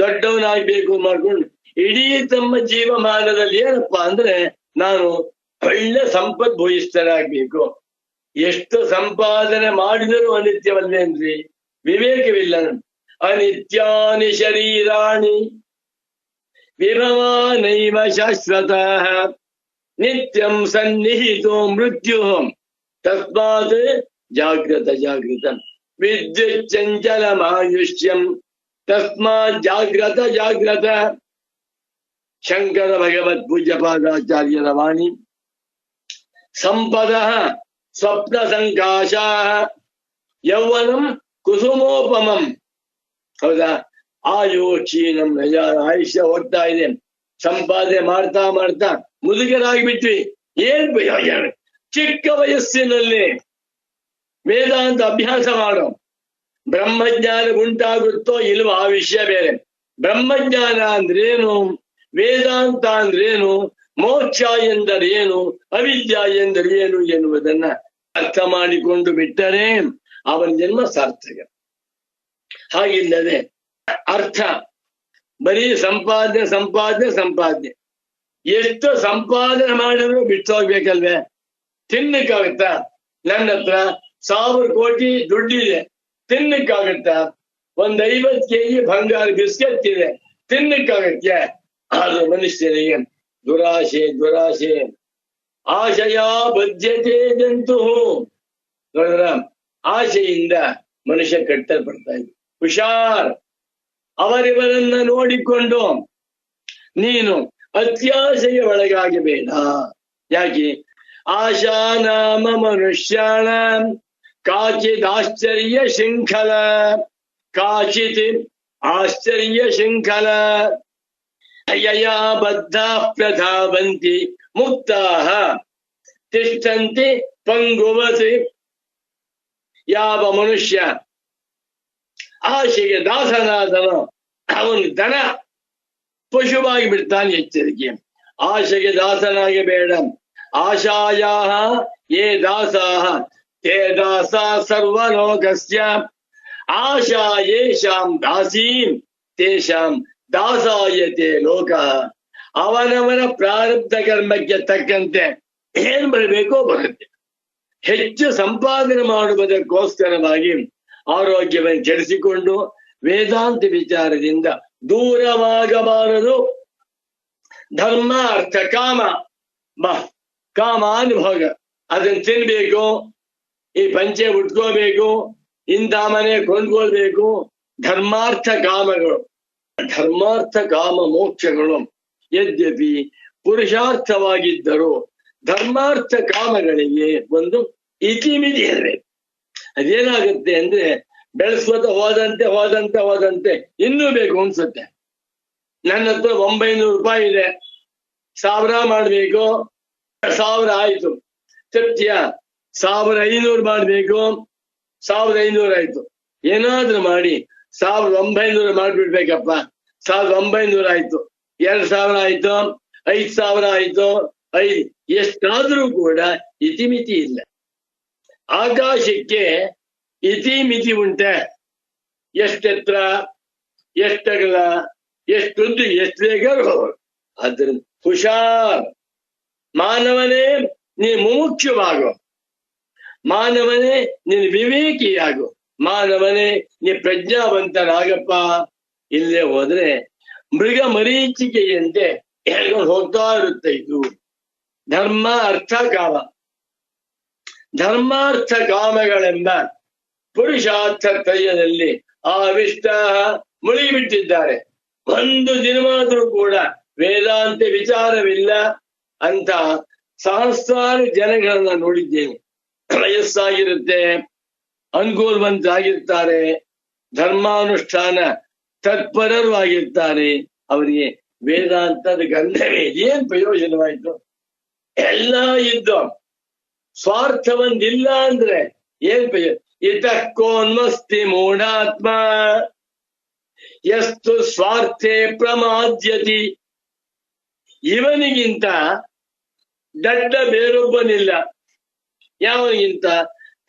ದೊಡ್ಡವನಾಗ್ಬೇಕು ಮಾಡ್ಕೊಂಡು ಇಡೀ ತಮ್ಮ ಜೀವಮಾನದಲ್ಲಿ ಏನಪ್ಪಾ ಅಂದ್ರೆ ನಾನು ಒಳ್ಳೆ ಸಂಪತ್ ಭೂಯಿಷ್ಠರಾಗ್ಬೇಕು. ಎಷ್ಟು ಸಂಪಾದನೆ ಮಾಡಿದರೂ ಅನಿತ್ಯವಲ್ಲೇನ್ರಿ? ವಿವೇಕವಿಲ್ಲ. ಅನಿತ್ಯಾನಿ ಶರೀರಾಣಿ ವಿಭವಾನೈವ ಶಾಶ್ವತಃ ನಿತ್ಯಂ ಸನ್ನಿಹಿತೋ ಮೃತ್ಯು ತಸ್ಮಾತ್ ಜಾಗೃತ ಜಾಗೃತ ವಿದ್ಯುತ್ ಚಂಚಲಮಾಯುಷ್ಯಂ ತಸ್ಮಾತ್ ಜಾಗ್ರತ ಜಾಗ್ರತ. ಶಂಕರ ಭಗವತ್ ಪೂಜ್ಯಪಾದಾಚಾರ್ಯರ ವಾಣಿ. ಸಂಪದ ಸ್ವಪ್ನ ಸಂಕಾಶ ಯೌವನಂ ಕುಸುಮೋಪಮಂ. ಹೌದಾ? ಆಯು ಕ್ಷೀಣಂ ಆಯುಷ್ಯ ಹೋಗ್ತಾ ಇದೆ, ಸಂಪಾದನೆ ಮಾಡ್ತಾ ಮಾಡ್ತಾ ಮುದುಕರಾಗಿಬಿಟ್ವಿ. ಏನ್ ಚಿಕ್ಕ ವಯಸ್ಸಿನಲ್ಲಿ ವೇದಾಂತ ಅಭ್ಯಾಸ ಮಾಡೋ, ಬ್ರಹ್ಮಜ್ಞಾನ ಉಂಟಾಗುತ್ತೋ ಇಲ್ವೋ ಆ ವಿಷಯ ಬೇರೆ. ಬ್ರಹ್ಮಜ್ಞಾನ ಅಂದ್ರೇನು, ವೇದಾಂತ ಅಂದ್ರೇನು, ಮೋಕ್ಷ ಎಂದರೇನು, ಅವಿದ್ಯಾ ಎಂದರೇನು ಎನ್ನುವುದನ್ನ ಅರ್ಥ ಮಾಡಿಕೊಂಡು ಬಿಟ್ಟರೆ ಅವನ ಜನ್ಮ ಸಾರ್ಥಕ. ಹಾಗಿಲ್ಲದೆ ಅರ್ಥ ಬರೀ ಸಂಪಾದನೆ ಸಂಪಾದನೆ ಸಂಪಾದನೆ, ಎಷ್ಟು ಸಂಪಾದನೆ ಮಾಡಿದ್ರು ಬಿಟ್ಟು ಹೋಗ್ಬೇಕಲ್ವೇ? ತಿನ್ನಕ್ಕಾಗತ್ತಾ? ನನ್ನ ಹತ್ರ 1000 ಕೋಟಿ ದುಡ್ಡಿದೆ, ತಿನ್ನಕ್ಕಾಗತ್ತಾ? 50 kg ಬಂಗಾರ ಬಿಸ್ಕೆಟ್ ಇದೆ, ತಿನ್ನಕ್ಕಾಗತ್ತೆ? ಆದ್ರೆ ಮನುಷ್ಯನಿಗೆ ದುರಾಶೆ ದುರಾಶೆ ಆಶಯ ಬದ್ಧತೆ ಜಂತು. ನೋಡಿದ್ರ, ಆಶೆಯಿಂದ ಮನುಷ್ಯ ಕಟ್ಟಲ್ಪಡ್ತಾ ಇದ್ದ. ಹುಷಾರ್, ಅವರಿವರನ್ನ ನೋಡಿಕೊಂಡು ನೀನು ಅತ್ಯಾಶೆಗೆ ಒಳಗಾಗಬೇಡ. ಯಾಕೆ? ಆಶಾ ನಾಮ ಮನುಷ್ಯಾಣ ಕಾಚಿತ್ ಆಶ್ಚರ್ಯ ಶೃಂಖಲ, ಕಾಚಿತ್ ಆಶ್ಚರ್ಯ ಶೃಂಖಲ ಯಯಾ ಬದ್ಧಾ ಪ್ರಧಾವಂತಿ ಮುಕ್ತಾಃ ತಿಷ್ಠಂತಿ ಪಂಗುವತಿ. ಯಾವ ಮನುಷ್ಯ ಆಶೆಗೆ ದಾಸನಾದನು ಅವನು ದನ ಪಶುವಾಗಿ ಬಿಡ್ತಾನೆ. ಎಚ್ಚರಿಕೆ, ಆಶೆಗೆ ದಾಸನಾಗಬೇಡ. ಆಶಾಯಾಹ ಯೇ ದಾಸಾಹ ತೇ ದಾಸ ಸರ್ವಲೋಕಸ್ಯ ಆಶಾ ಯೇಷಾಂ ದಾಸೀಂ ತೇಷಾಂ ದಾಸಾಯತೆ ಲೋಕ. ಅವನವನ ಪ್ರಾರಬ್ಧ ಕರ್ಮಕ್ಕೆ ತಕ್ಕಂತೆ ಏನ್ ಬರಬೇಕೋ ಬರುತ್ತೆ. ಹೆಚ್ಚು ಸಂಪಾದನೆ ಮಾಡುವುದಕ್ಕೋಸ್ಕರವಾಗಿ ಆರೋಗ್ಯವನ್ನು ಕೆಡಿಸಿಕೊಂಡು ವೇದಾಂತ ವಿಚಾರದಿಂದ ದೂರವಾಗಬಾರದು. ಧರ್ಮ ಅರ್ಥ ಕಾಮ ಕಾಮಾನುಭೋಗ, ಅದನ್ನ ತಿನ್ಬೇಕು, ಈ ಪಂಚೆ ಉಟ್ಕೋಬೇಕು, ಇಂಥ ಮನೆ ಕೊಂಡ್ಕೊಳ್ಬೇಕು. ಧರ್ಮಾರ್ಥ ಕಾಮಗಳು, ಧರ್ಮಾರ್ಥ ಕಾಮ ಮೋಕ್ಷಗಳು ಯದ್ಯಪಿ ಪುರುಷಾರ್ಥವಾಗಿದ್ದರೂ ಧರ್ಮಾರ್ಥ ಕಾಮಗಳಿಗೆ ಒಂದು ಇತಿಮಿತಿ ಇರಬೇಕು. ಅದೇನಾಗುತ್ತೆ ಅಂದ್ರೆ ಬೆಳೆಸ್ಕೊತ ಹೋದಂತೆ ಇನ್ನೂ ಬೇಕು ಅನ್ಸುತ್ತೆ. ನನ್ನ ಹತ್ರ 900 ರೂಪಾಯಿ ಇದೆ, 1000 ಮಾಡ್ಬೇಕು, 1000 ಆಯ್ತು. ಸತ್ಯ 1500 ಮಾಡ್ಬೇಕು, 1500 ಆಯ್ತು. ಏನಾದ್ರೂ ಮಾಡಿ 1900 ಮಾಡ್ಬಿಡ್ಬೇಕಪ್ಪ. 1900 ಆಯ್ತು, 2000 ಆಯ್ತು, 5000 ಆಯ್ತು, ಎಷ್ಟಾದ್ರೂ ಕೂಡ ಇತಿಮಿತಿ ಇಲ್ಲ. ಆಕಾಶಕ್ಕೆ ಇತಿಮಿತಿ ಉಂಟೆ? ಎಷ್ಟೆತ್ರ, ಎಷ್ಟಗಲ, ಎಷ್ಟುದ್ದು, ಎಷ್ಟು ಬೇಕಾದ್ರೂ. ಅದ್ರಿಂದ ಹುಷಾರ್. ಮಾನವನೇ ನೀನು ಮುಮುಕ್ಷವಾಗು, ಮಾನವನೇ ನೀನು ವಿವೇಕಿಯಾಗು, ಮಾನವನೇ ನೀ ಪ್ರಜ್ಞಾವಂತನಾಗಪ್ಪ. ಇಲ್ಲೇ ಹೋದ್ರೆ ಮೃಗ ಮರೀಚಿಕೆಯಂತೆ ಹೇಳ್ಕೊಂಡು ಹೋಗ್ತಾ ಇರುತ್ತೆ. ಇದು ಧರ್ಮ ಅರ್ಥ ಕಾಮ. ಧರ್ಮಾರ್ಥ ಕಾಮಗಳೆಂಬ ಪುರುಷಾರ್ಥ ತ್ರಯದಲ್ಲಿ ಆವಿಷ್ಟ ಮುಳುಗಿಬಿಟ್ಟಿದ್ದಾರೆ. ಒಂದು ದಿನವಾದರೂ ಕೂಡ ವೇದಾಂತ ವಿಚಾರವಿಲ್ಲ ಅಂತ ಸಹಸ್ರಾರು ಜನಗಳನ್ನ ನೋಡಿದ್ದೇನೆ. ವಯಸ್ಸಾಗಿರುತ್ತೆ, ಅನುಕೂಲವಂತರಾಗಿರ್ತಾರೆ, ಧರ್ಮಾನುಷ್ಠಾನ ತತ್ಪರರು ಆಗಿರ್ತಾರೆ. ಅವರಿಗೆ ವೇದಾಂತದ ಗಂಧವೇ ಏನ್ ಪ್ರಯೋಜನವಾಯ್ತು? ಎಲ್ಲ ಇದ್ದು ಸ್ವಾರ್ಥವೊಂದಿಲ್ಲ ಅಂದ್ರೆ ಏನ್ ಪ್ರಯೋಜನ? ಇತಕ್ಕೋನ್ಮಸ್ತಿ ಮೂಢಾತ್ಮ ಎಷ್ಟು ಸ್ವಾರ್ಥೆ ಪ್ರಮಾದ್ಯತಿ. ಇವನಿಗಿಂತ ದಡ್ಡ ಬೇರೊಬ್ಬನಿಲ್ಲ. ಯಾವನಿಗಿಂತ?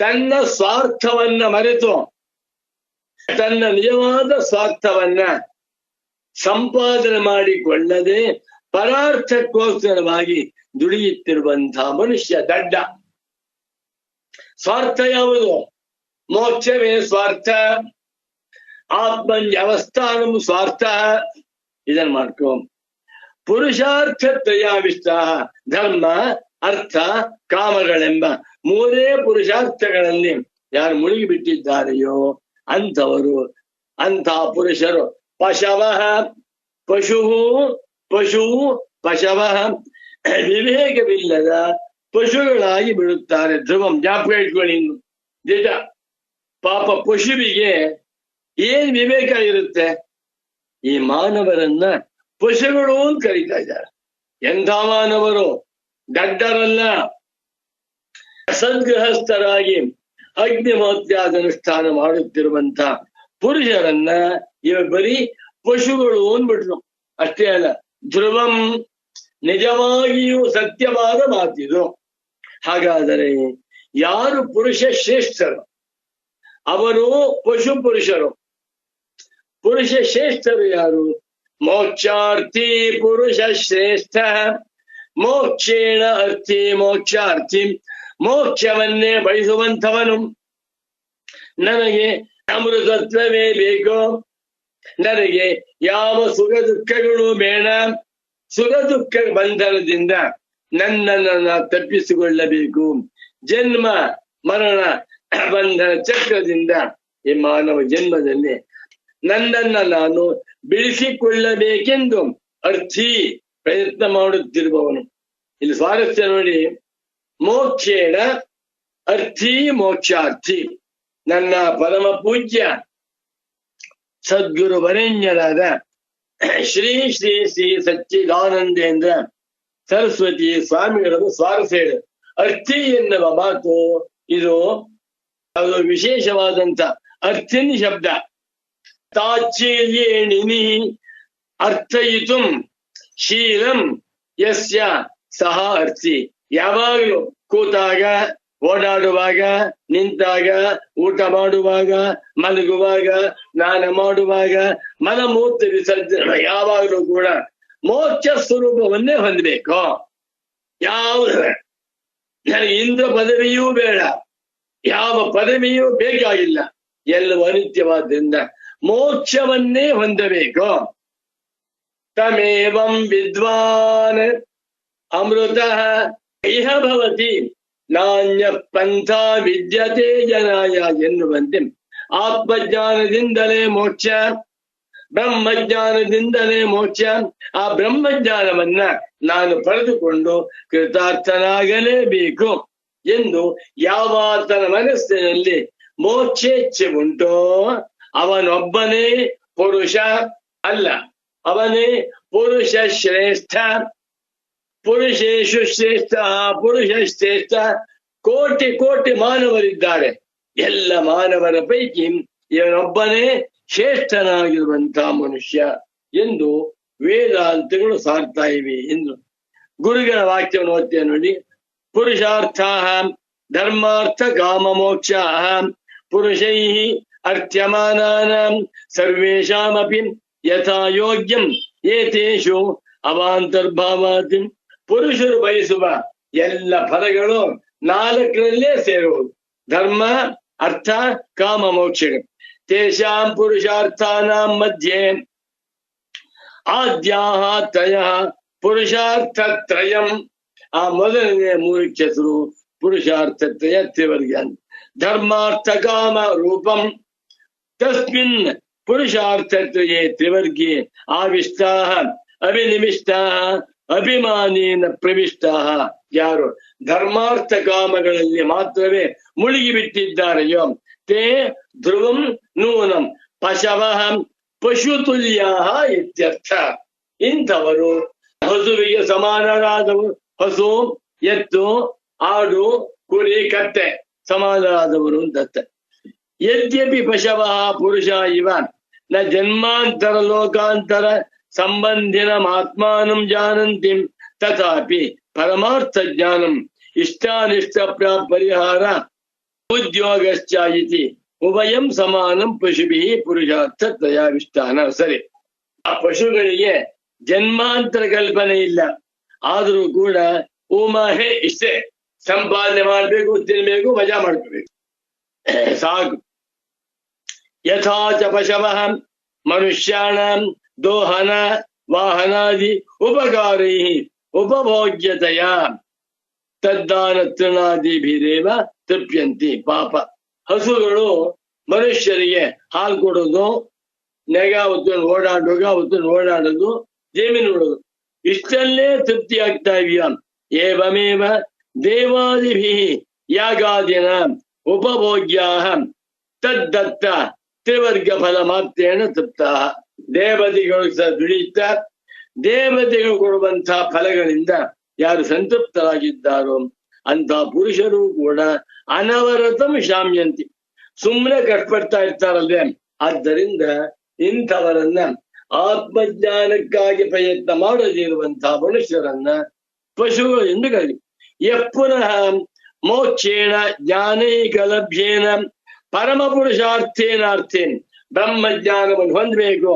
ತನ್ನ ಸ್ವಾರ್ಥವನ್ನ ಮರೆತು ತನ್ನ ನಿಜವಾದ ಸ್ವಾರ್ಥವನ್ನ ಸಂಪಾದನೆ ಮಾಡಿಕೊಳ್ಳದೆ ಪರಾರ್ಥಕ್ಕೋಸ್ಕರವಾಗಿ ದುಡಿಯುತ್ತಿರುವಂತಹ ಮನುಷ್ಯ ದಡ್ಡ. ಸ್ವಾರ್ಥ ಯಾವುದು? ಮೋಕ್ಷವೇ ಸ್ವಾರ್ಥ, ಆತ್ಮನ್ಯವಸ್ಥಾನಂ ಸ್ವಾರ್ಥ. ಇದನ್ನು ಮಾಡ್ಕೊ. ಪುರುಷಾರ್ಥ ತ್ರಯಾವಿಷ್ಟ ಧರ್ಮ ಅರ್ಥ ಕಾಮಗಳೆಂಬ ಮೂರೇ ಪುರುಷಾರ್ಥಗಳಲ್ಲಿ ಯಾರು ಮುಳುಗಿಬಿಟ್ಟಿದ್ದಾರೆಯೋ ಅಂಥವರು, ಅಂಥ ಪುರುಷರು ಪಶವ ಪಶು ಪಶವ ವಿವೇಕವಿಲ್ಲದ ಪಶುಗಳಾಗಿ ಬಿಡುತ್ತಾರೆ. ಧ್ರುವಂ, ಜ್ಞಾಪಕ ಇಟ್ಕೊಳ್ಳಿ. ನಿಜ, ಪಾಪ ಪಶುವಿಗೆ ಏನ್ ವಿವೇಕ ಇರುತ್ತೆ? ಈ ಮಾನವರನ್ನ ಪಶುಗಳು ಅಂತ ಕರೀತಾ ಇದ್ದಾರೆ. ಎಂಥ ಮಾನವರು? ದಡ್ಡರಲ್ಲ. ಸದ್ಗೃಹಸ್ಥರಾಗಿ ಅಗ್ನಿಹೋತ್ಯಾದ ಅನುಷ್ಠಾನ ಮಾಡುತ್ತಿರುವಂತ ಪುರುಷರನ್ನ ಇವ ಬರೀ ಪಶುಗಳು ಅಂದ್ಬಿಟ್ರು. ಅಷ್ಟೇ ಅಲ್ಲ, ಧ್ರುವಂ, ನಿಜವಾಗಿಯೂ ಸತ್ಯವಾದ ಮಾತಿದು. ಹಾಗಾದರೆ ಯಾರು ಪುರುಷ ಶ್ರೇಷ್ಠರು? ಅವರು ಪಶು ಪುರುಷರು. ಪುರುಷ ಶ್ರೇಷ್ಠರು ಯಾರು? ಮೋಕ್ಷಾರ್ಥಿ ಪುರುಷ ಶ್ರೇಷ್ಠ. ಮೋಕ್ಷೇಣ ಅರ್ಥಿ ಮೋಕ್ಷಾರ್ಥಿ, ಮೋಕ್ಷವನ್ನೇ ಬಯಸುವಂಥವನು. ನನಗೆ ಅಮೃತತ್ವವೇ ಬೇಕು, ನನಗೆ ಯಾವ ಸುಖ ದುಃಖಗಳು ಬೇಡ, ಸುಖ ದುಃಖ ಬಂಧನದಿಂದ ನನ್ನನ್ನು ತಪ್ಪಿಸಿಕೊಳ್ಳಬೇಕು, ಜನ್ಮ ಮರಣ ಬಂಧನ ಚಕ್ರದಿಂದ ಈ ಮಾನವ ಜನ್ಮದಲ್ಲಿ ನನ್ನನ್ನ ನಾನು ಬಿಡಿಸಿಕೊಳ್ಳಬೇಕೆಂದು ಅರ್ಥಿ ಪ್ರಯತ್ನ ಮಾಡುತ್ತಿರುವವನು. ಇಲ್ಲಿ ಸ್ವಾರಸ್ಯ ನೋಡಿ, ಮೋಕ್ಷೇಣ ಅರ್ಥಿ ಮೋಕ್ಷಾರ್ಥಿ. ನನ್ನ ಪರಮ ಪೂಜ್ಯ ಸದ್ಗುರು ವರೆಣ್ಯರಾದ ಶ್ರೀ ಶ್ರೀ ಶ್ರೀ ಸಚ್ಚಿದಾನಂದೇಂದ್ರ ಸರಸ್ವತಿ ಸ್ವಾಮಿಗಳನ್ನು ಸ್ವಾರಸ್ಯ ಹೇಳ. ಅರ್ಥಿ ಎನ್ನುವ ಮಾತು ಇದು ಅದು ವಿಶೇಷವಾದಂತ ಅರ್ಥಿನ್ ಶಬ್ದ. ತಾಚ್ಛೀಲ್ಯೇಣಿನಿ ಅರ್ಥಯಿತುಂ ಶೀಲಂ ಯಸ್ಯ ಸಹ ಅರ್ಥಿ. ಯಾವಾಗಲೂ ಕೂತಾಗ, ಓಡಾಡುವಾಗ, ನಿಂತಾಗ, ಊಟ ಮಾಡುವಾಗ, ಮಲಗುವಾಗ, ಸ್ನಾನ ಮಾಡುವಾಗ, ಮಲಮೂತ್ರ ವಿಸರ್ಜನೆ ಯಾವಾಗಲೂ ಕೂಡ ಮೋಕ್ಷ ಸ್ವರೂಪವನ್ನೇ ಹೊಂದಬೇಕು. ಯಾವುದು ನನಗೆ ಇಂದ್ರ ಪದವಿಯೂ ಬೇಡ, ಯಾವ ಪದವಿಯೂ ಬೇಕಾಗಿಲ್ಲ, ಎಲ್ಲವೂ ಅನಿತ್ಯವಾದ್ರಿಂದ ಮೋಕ್ಷವನ್ನೇ ಹೊಂದಬೇಕು. ತಮೇವಂ ವಿದ್ವಾನ್ ಅಮೃತಃ ಇಹ ಭವತಿ ನಾಣ್ಯ ಪಂಥ ವಿದ್ಯತೆ ಜನಾಯ ಎನ್ನುವಂತೆ ಆತ್ಮಜ್ಞಾನದಿಂದಲೇ ಮೋಕ್ಷ, ಬ್ರಹ್ಮಜ್ಞಾನದಿಂದಲೇ ಮೋಕ್ಷ. ಆ ಬ್ರಹ್ಮಜ್ಞಾನವನ್ನ ನಾನು ಪಡೆದುಕೊಂಡು ಕೃತಾರ್ಥನಾಗಲೇಬೇಕು ಎಂದು ಯಾವಾತನ ಮನಸ್ಸಿನಲ್ಲಿ ಮೋಕ್ಷೇಚ್ಛೆ ಉಂಟೋ ಅವನೊಬ್ಬನೇ ಪುರುಷ ಅಲ್ಲ, ಅವನೇ ಪುರುಷ ಶ್ರೇಷ್ಠ. ಪುರುಷೇಶು ಶ್ರೇಷ್ಠ, ಪುರುಷ ಶ್ರೇಷ್ಠ. ಕೋಟಿ ಕೋಟಿ ಮಾನವರಿದ್ದಾರೆ, ಎಲ್ಲ ಮಾನವರ ಪೈಕಿ ಇವನೊಬ್ಬನೇ ಶ್ರೇಷ್ಠನಾಗಿರುವಂತಹ ಮನುಷ್ಯ ಎಂದು ವೇದಾಂತಗಳು ಸಾರ್ತಾ ಇವೆ ಎಂದು ಗುರುಗಳ ವಾಕ್ಯವನ್ನು ಓದ್ತೇವೆ ನೋಡಿ. ಪುರುಷಾರ್ಥ ಧರ್ಮಾರ್ಥ ಕಾಮ ಮೋಕ್ಷ ಪುರುಷೈ ಅರ್ಥ್ಯಮಾನಾನಾಂ ಸರ್ವೇಷಾಮಪಿ ಯಥಾ ಯೋಗ್ಯಂ ಏತೇಷು ಅವಾಂತರ್ಭಾವಾತ್. ಪುರುಷರು ಬಯಸುವ ಎಲ್ಲ ಫಲಗಳು ನಾಲ್ಕರಲ್ಲೇ ಸೇರುವುದು, ಧರ್ಮ ಅರ್ಥ ಕಾಮ ಮೋಕ್ಷಗಳು. ತೇಷಾಂ ಪುರುಷಾರ್ಥಾನಾಂ ಮಧ್ಯೆ ಆದ್ಯಾಹ ತ್ರಯಃ ಪುರುಷಾರ್ಥ ತ್ರಯಂ. ಆ ಮೊದಲನೇ ಮೂರಕ್ಕೆ ಹೆಸರು ಪುರುಷಾರ್ಥ ತ್ರಯ ತ್ರಿವರ್ಗ. ಧರ್ಮಾರ್ಥ ಕಾಮ ರೂಪಂ ತಸ್ಮಿನ್ ಪುರುಷಾರ್ಥ ತ್ರಯೇ ತ್ರಿವರ್ಗೇ ಆವಿಷ್ಟಾಃ ಅಭಿನಿವಿಷ್ಟಾಃ ಅಭಿಮಾನೇನ ಪ್ರವಿಷ್ಟಾಃ. ಯಾರು ಧರ್ಮಾರ್ಥ ಕಾಮಗಳಲ್ಲಿ ಮಾತ್ರವೇ ಮುಳುಗಿ ಬಿಟ್ಟಿದ್ದಾರೆಯೋ ತೇ ಧ್ರುವಂ ನೂನಂ ಪಶವಃ ಪಶುತುಲ್ಯಾಃ ಇತ್ಯರ್ಥ. ಇಂಥವರು ಹಸುವಿಗೆ ಸಮಾನರಾದವರು. ಹಸು, ಎತ್ತು, ಆಡು, ಕುರಿ, ಕತ್ತೆ ಸಮಾನರಾದವರು ಅಂತ. ಯದ್ಯಪಿ ಪಶವಃ ಪುರುಷ ಇವ ನ ಜನ್ಮಾಂತರ ಲೋಕಾಂತರ ಸಂಬಂಧಿನಂ ಆತ್ಮಾನಂ ಜಾನಂತಿ ತಥಾಪಿ ಪರಮಾರ್ಥ ಜ್ಞಾನಂ ಇಷ್ಟಾನಿಷ್ಟ ಪರಿಹಾರ ಉದ್ಯೋಗಶ್ಚ ಇತಿ ಉಭಯಂ ಸಮಾನಂ ಪಶುಭಿ ಪುರುಷಾರ್ಥ ತ್ರಯಾವಿಷ್ಟಾನ. ಸರಿ, ಆ ಪಶುಗಳಿಗೆ ಜನ್ಮಾಂತರ ಕಲ್ಪನೆ ಇಲ್ಲ, ಆದರೂ ಕೂಡ ಉಮಹೆ ಇಷ್ಟೇ, ಸಂಪಾದನೆ ಮಾಡ್ಬೇಕು, ತಿನ್ಬೇಕು, ಮಜಾ ಮಾಡ್ಕೋಬೇಕು, ಸಾಕು. ಯಥಾಚ ಪಶವಃ ಮನುಷ್ಯಾಣಾಂ ದೋಹನ ವಾಹನಾದಿ ಉಪಕಾರೈ ಉಪಭೋಗ್ಯತೆಯ ತದ್ದಾನ ತೃಣಾದಿಭಿರೇವ ತೃಪ್ಯಂತಿ. ಪಾಪ ಹಸುಗಳು ಮನುಷ್ಯರಿಗೆ ಹಾಲು ಕೊಡೋದು, ನೆಗ ಹೊತ್ತು ಓಡಾಡೋದು, ಜಮೀನು ನೋಡೋದು, ಇಷ್ಟಲ್ಲೇ ತೃಪ್ತಿ ಆಗ್ತಾ ಇದೆಯಾ? ಏವಮೇವ ದೇವಾದಿಭಿ ಯಾಗಾದಿನ ಉಪಭೋಗ್ಯಾಹ ತದ್ದತ್ತ ತ್ರಿವರ್ಗ ಫಲ ಮಾತ್ರೇಣ ತೃಪ್ತಾ. ದೇವತೆಗಳು ಸಹ ದುಡಿಯುತ್ತಾ ದೇವತೆಗಳು ಕೊಡುವಂತಹ ಫಲಗಳಿಂದ ಯಾರು ಸಂತೃಪ್ತರಾಗಿದ್ದಾರೋ ಅಂತ ಪುರುಷರು ಕೂಡ ಅನವರತಂ ಶಾಮ್ಯಂತಿ, ಸುಮ್ಮನೆ ಕಷ್ಟಪಡ್ತಾ ಇರ್ತಾರಲ್ವೇ. ಆದ್ದರಿಂದ ಇಂಥವರನ್ನ ಆತ್ಮಜ್ಞಾನಕ್ಕಾಗಿ ಪ್ರಯತ್ನ ಮಾಡದಿರುವಂತಹ ಮನುಷ್ಯರನ್ನ ಪಶುಗಳು ಎಂದು ಕರಿ. ಪುನಃ ಮೋಕ್ಷೇಣ ಜ್ಞಾನೈಕಲಭ್ಯೇನ ಪರಮ ಪುರುಷಾರ್ಥೇನಾರ್ಥೇನ್ ಬ್ರಹ್ಮಜ್ಞಾನವನ್ನು ಹೊಂದಬೇಕು,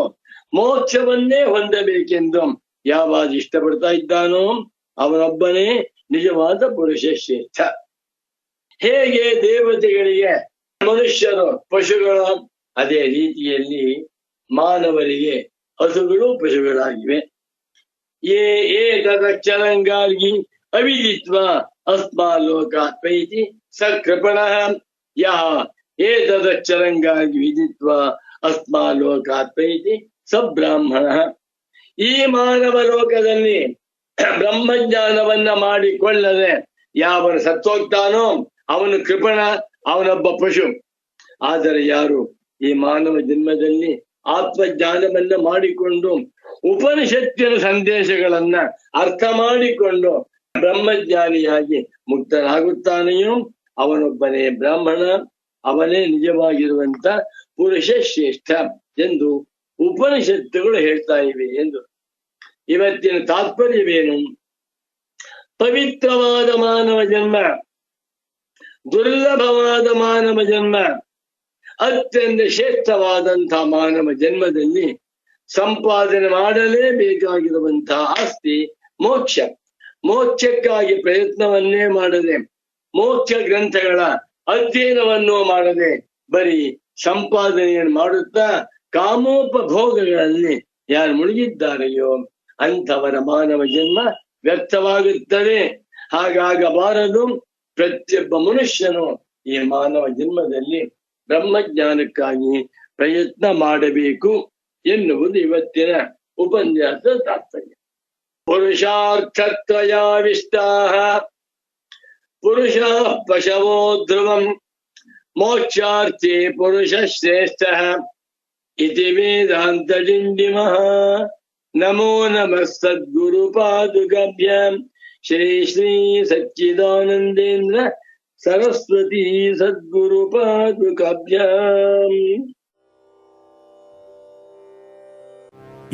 ಮೋಕ್ಷವನ್ನೇ ಹೊಂದಬೇಕೆಂದು ಯಾವಾಗ ಇಷ್ಟಪಡ್ತಾ ಇದ್ದಾನೋ ಅವನೊಬ್ಬನೇ ನಿಜವಾದ ಪುರುಷ ಶ್ರೇಷ್ಠ. ಹೇಗೆ ದೇವತೆಗಳಿಗೆ ಮನುಷ್ಯರು ಪಶುಗಳು, ಅದೇ ರೀತಿಯಲ್ಲಿ ಮಾನವರಿಗೆ ಹಸುಗಳು ಪಶುಗಳಾಗಿವೆ. ಏತದಕ್ಷರಂಗಾಗಿ ಅವಿದಿತ್ವ ಅಸ್ಮಾಲೋಕಾತ್ಮೈತಿ ಸಕೃಪಣಃ ಯಹ ಏತದಕ್ಷರಂಗಾಗಿ ವಿದಿತ್ವ ಅಸ್ಮಾಲೋಕಾತ್ಮೈತಿ ಸಬ್ರಾಹ್ಮಣ. ಈ ಮಾನವ ಲೋಕದಲ್ಲಿ ಬ್ರಹ್ಮಜ್ಞಾನವನ್ನ ಮಾಡಿಕೊಳ್ಳದೆ ಯಾವನು ಸತ್ತೋಗ್ತಾನೋ ಅವನು ಕೃಪಣ, ಅವನೊಬ್ಬ ಪಶು. ಆದರೆ ಯಾರು ಈ ಮಾನವ ಜನ್ಮದಲ್ಲಿ ಆತ್ಮಜ್ಞಾನವನ್ನ ಮಾಡಿಕೊಂಡು ಉಪನಿಷತ್ತಿನ ಸಂದೇಶಗಳನ್ನ ಅರ್ಥ ಮಾಡಿಕೊಂಡು ಬ್ರಹ್ಮಜ್ಞಾನಿಯಾಗಿ ಮುಕ್ತನಾಗುತ್ತಾನೆಯೋ ಅವನೊಬ್ಬನೇ ಬ್ರಾಹ್ಮಣ, ಅವನೇ ನಿಜವಾಗಿರುವಂತ ಪುರುಷ ಶ್ರೇಷ್ಠ. ಎಂದು ಉಪನಿಷತ್ತುಗಳು ಹೇಳ್ತಾ ಇವೆ ಎಂದು. ಇವತ್ತಿನ ತಾತ್ಪರ್ಯವೇನು? ಪವಿತ್ರವಾದ ಮಾನವ ಜನ್ಮ, ದುರ್ಲಭವಾದ ಮಾನವ ಜನ್ಮ, ಅತ್ಯಂತ ಶ್ರೇಷ್ಠವಾದಂತಹ ಮಾನವ ಜನ್ಮದಲ್ಲಿ ಸಂಪಾದನೆ ಮಾಡಲೇಬೇಕಾಗಿರುವಂತಹ ಆಸ್ತಿ ಮೋಕ್ಷ. ಮೋಕ್ಷಕ್ಕಾಗಿ ಪ್ರಯತ್ನವನ್ನೇ ಮಾಡದೆ, ಮೋಕ್ಷ ಗ್ರಂಥಗಳ ಅಧ್ಯಯನವನ್ನು ಮಾಡದೆ, ಬರೀ ಸಂಪಾದನೆಯನ್ನು ಮಾಡುತ್ತಾ ಕಾಮೋಪಭೋಗಗಳಲ್ಲಿ ಯಾರು ಮುಳುಗಿದ್ದಾರೆಯೋ ಅಂಥವರ ಮಾನವ ಜನ್ಮ ವ್ಯರ್ಥವಾಗುತ್ತದೆ. ಹಾಗಾಗಬಾರದು. ಪ್ರತಿಯೊಬ್ಬ ಮನುಷ್ಯನು ಈ ಮಾನವ ಜನ್ಮದಲ್ಲಿ ಬ್ರಹ್ಮಜ್ಞಾನಕ್ಕಾಗಿ ಪ್ರಯತ್ನ ಮಾಡಬೇಕು ಎನ್ನುವುದು ಇವತ್ತಿನ ಉಪನ್ಯಾಸದ ತಾತ್ಪರ್ಯ. ಪುರುಷಾರ್ಥತ್ರಯಾವಿಷ್ಟಾಃ ಪುರುಷಃ ಪಶವೋ ಧ್ರುವಂ ಮೋಕ್ಷಾರ್ಥಿ ಪುರುಷ ಶ್ರೇಷ್ಠಃ ಇತಿ ವೇದಾಂತ ಡಿಂಡಿಮಃ. ನಮೋ ನಮಃ ಸದ್ಗುರು ಪಾದುಕಾಭ್ಯಾಂ ಶ್ರೀ ಶ್ರೀ ಸಚ್ಚಿದಾನಂದೇಂದ್ರ ಸರಸ್ವತಿ ಸದ್ಗುರು ಪಾದುಕಾಭ್ಯಾಂ.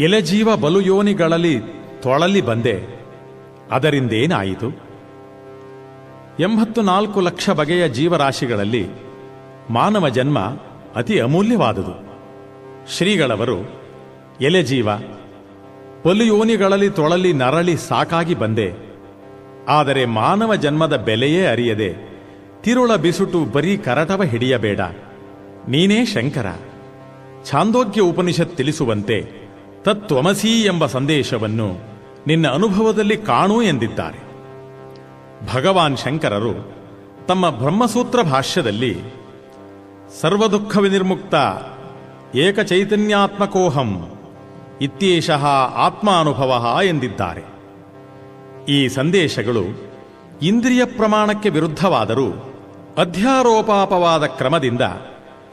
ಎಲೆಜೀವ ಬಲು ಯೋನಿಗಳಲ್ಲಿ ತೊಳಲಿ ಬಂದೆ, ಅದರಿಂದೇನಾಯಿತು? 84 ಲಕ್ಷ ಬಗೆಯ ಜೀವರಾಶಿಗಳಲ್ಲಿ ಮಾನವ ಜನ್ಮ ಅತಿ ಅಮೂಲ್ಯವಾದುದು. ಶ್ರೀಗಳವರು ಎಲೆಜೀವ ಬಲು ಯೋನಿಗಳಲ್ಲಿ ತೊಳಲಿ ನರಳಿ ಸಾಕಾಗಿ ಬಂದೆ, ಆದರೆ ಮಾನವ ಜನ್ಮದ ಬೆಲೆಯೇ ಅರಿಯದೆ ತಿರುಳ ಬಿಸುಟು ಬರೀ ಕರಟವ ಹಿಡಿಯಬೇಡ, ನೀನೇ ಶಂಕರ. ಛಾಂದೋಗ್ಯ ಉಪನಿಷತ್ ತಿಳಿಸುವಂತೆ ತತ್ವಮಸೀ ಎಂಬ ಸಂದೇಶವನ್ನು ನಿನ್ನ ಅನುಭವದಲ್ಲಿ ಕಾಣು ಎಂದಿದ್ದಾರೆ. ಭಗವಾನ್ ಶಂಕರರು ತಮ್ಮ ಬ್ರಹ್ಮಸೂತ್ರ ಭಾಷ್ಯದಲ್ಲಿ ಸರ್ವದುಃಖ ವಿನಿರ್ಮುಕ್ತ ಏಕಚೈತನ್ಯಾತ್ಮಕೋಹಂ ಇತ್ಯೇಷಃ ಆತ್ಮಾನುಭವ ಎಂದಿದ್ದಾರೆ. ಈ ಸಂದೇಶಗಳು ಇಂದ್ರಿಯ ಪ್ರಮಾಣಕ್ಕೆ ವಿರುದ್ಧವಾದರೂ ಅಧ್ಯಾರೋಪಾಪವಾದ ಕ್ರಮದಿಂದ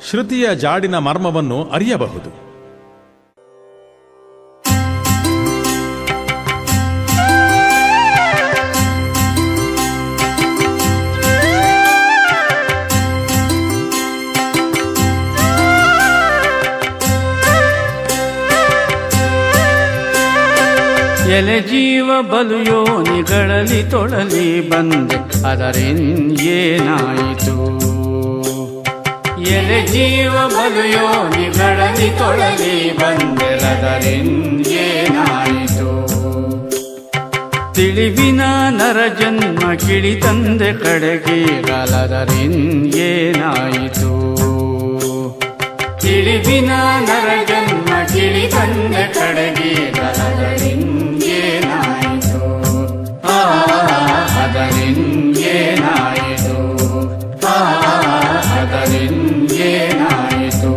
ಶ್ರುತಿಯ ಜಾಡಿನ ಮರ್ಮವನ್ನು ಅರಿಯಬಹುದು. ಎಲೆ ಜೀವ ಬಲು ಯೋನಿಗಳಲ್ಲಿ ತೊಳಲಿ ಬಂದೆ, ಅದರಿಂದೇನಾಯಿತು? ಎಲೆ ಜೀವ ಬಲು ಯೋನಿಗಳಲ್ಲಿ ತೊಳಲಿ ಬಂದೆ, ಅದರಿಂದೇನಾಯಿತು? ತಿಳಿವಿನ ನರ ಜನ್ಮ ಕಿಳಿ ತಂದೆ ಕಡೆಗೀಗಲದರಿಂದೇನಾಯಿತು? ತಿಳಿವಿನ ನರ ಜನ್ಮ ಕಿಳಿ ತಂದೆ ಕಡೆಗೀಗಲದರಿಂದೇನಾಯಿತು? ಅದರಿಂದೇನಾಯಿತು? ಅದರಿಂದೇನಾಯಿತು?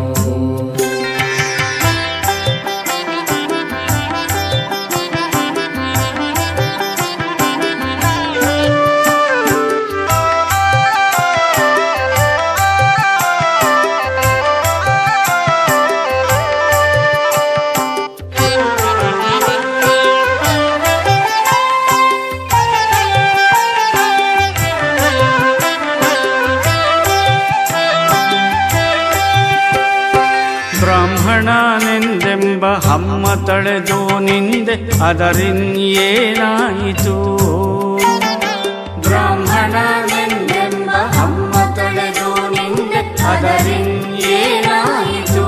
ಬ್ರಾಹ್ಮಣನೆಂದೆಂಬ ಹಮ್ಮ ತಳೆದು ನಿಂದೆ, ಅದರಿಂದೇನಾಯಿತು? ಬ್ರಾಹ್ಮಣನೆಂದೆಂಬ ಹಮ್ಮ ತಳೆದು ನಿಂದೆ, ಅದರಿಂದೇನಾಯಿತು?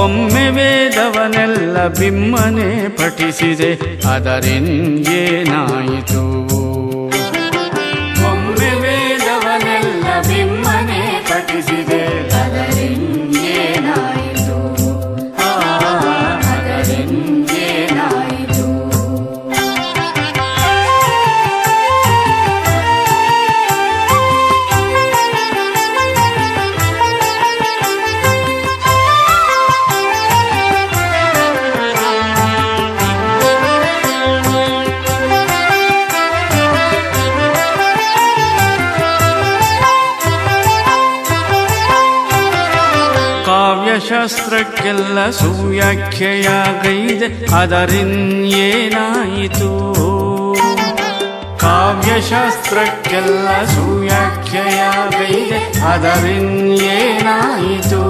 ಒಮ್ಮೆ ವೇದವನೆಲ್ಲ ಬಿಮ್ಮನೆ ಪಠಿಸಿದೆ, ಅದರಿಂದೇನಾಯಿತು? ಒಮ್ಮೆ ವೇದವನೆಲ್ಲ ಬಿಮ್ಮನೆ ಪಠಿಸಿದೆ, ಅದರಿಂದೇನಾಯಿತು? ಅದರಿಂದೇನಾಯಿತು? ಕಾವ್ಯಶಾಸ್ತ್ರಕ್ಕೆಲ್ಲ ಸುವ್ಯಾಖ್ಯೆಯಾಗೈದೆ, ಅದರಿಂದೇನಾಯಿತು? ಕಾವ್ಯಶಾಸ್ತ್ರಕ್ಕೆಲ್ಲ ಸುವ್ಯಾಖ್ಯೆಯಾಗೈದೆ, ಅದರಿಂದೇನಾಯಿತು?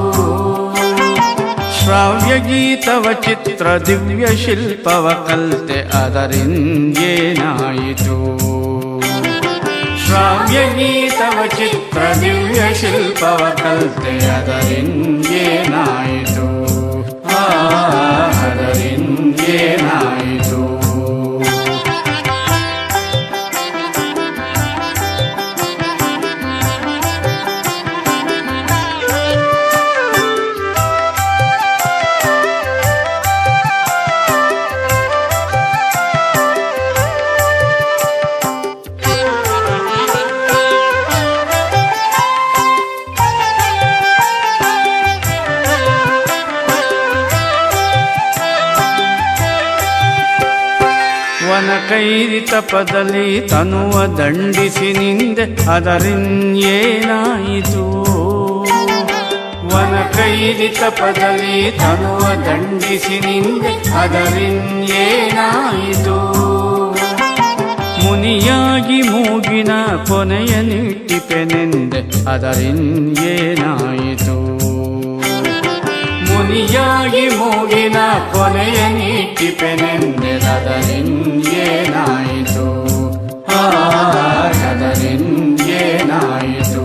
ಶ್ರಾವ್ಯಗೀತವ ಚಿತ್ರ ದಿವ್ಯ ಶಿಲ್ಪವ ಕಲ್ತೆ ಅದರಿಂದೇನಾಯಿತು ಶ್ರಾವ್ಯಗೀತವ ಚಿತ್ರ ದಿವ್ಯ ಶಿಲ್ಪವ ಕಲ್ತೆ ಅದರಿಂದೇನಾಯಿತು ಅದರಿಂದೇನಾಯಿತು ವನಕೈರಿ ತಪದಲ್ಲಿ ತನುವ ದಂಡಿಸಿ ನಿಂದೆ ಅದರಿಂದೇನಾಯಿತು ವನಕೈರಿ ತಪದಲ್ಲಿ ತನುವ ದಂಡಿಸಿ ನಿಂದೆ ಅದರಿಂದೇನಾಯಿತು ಮುನಿಯಾಗಿ ಮೂಗಿನ ಕೊನೆಯ ನಿಟ್ಟಿಪೆನೆಂದೆ ಅದರಿಂದೇನಾಯಿತು ಮುನಿಯಾಗಿ ಮೂಗಿನ ಕೊನೆಯ ನೀಟಿಪೆನೆಂದೆದರಿಂದೇನಾಯಿತು ಅದರಿಂದೇನಾಯಿತು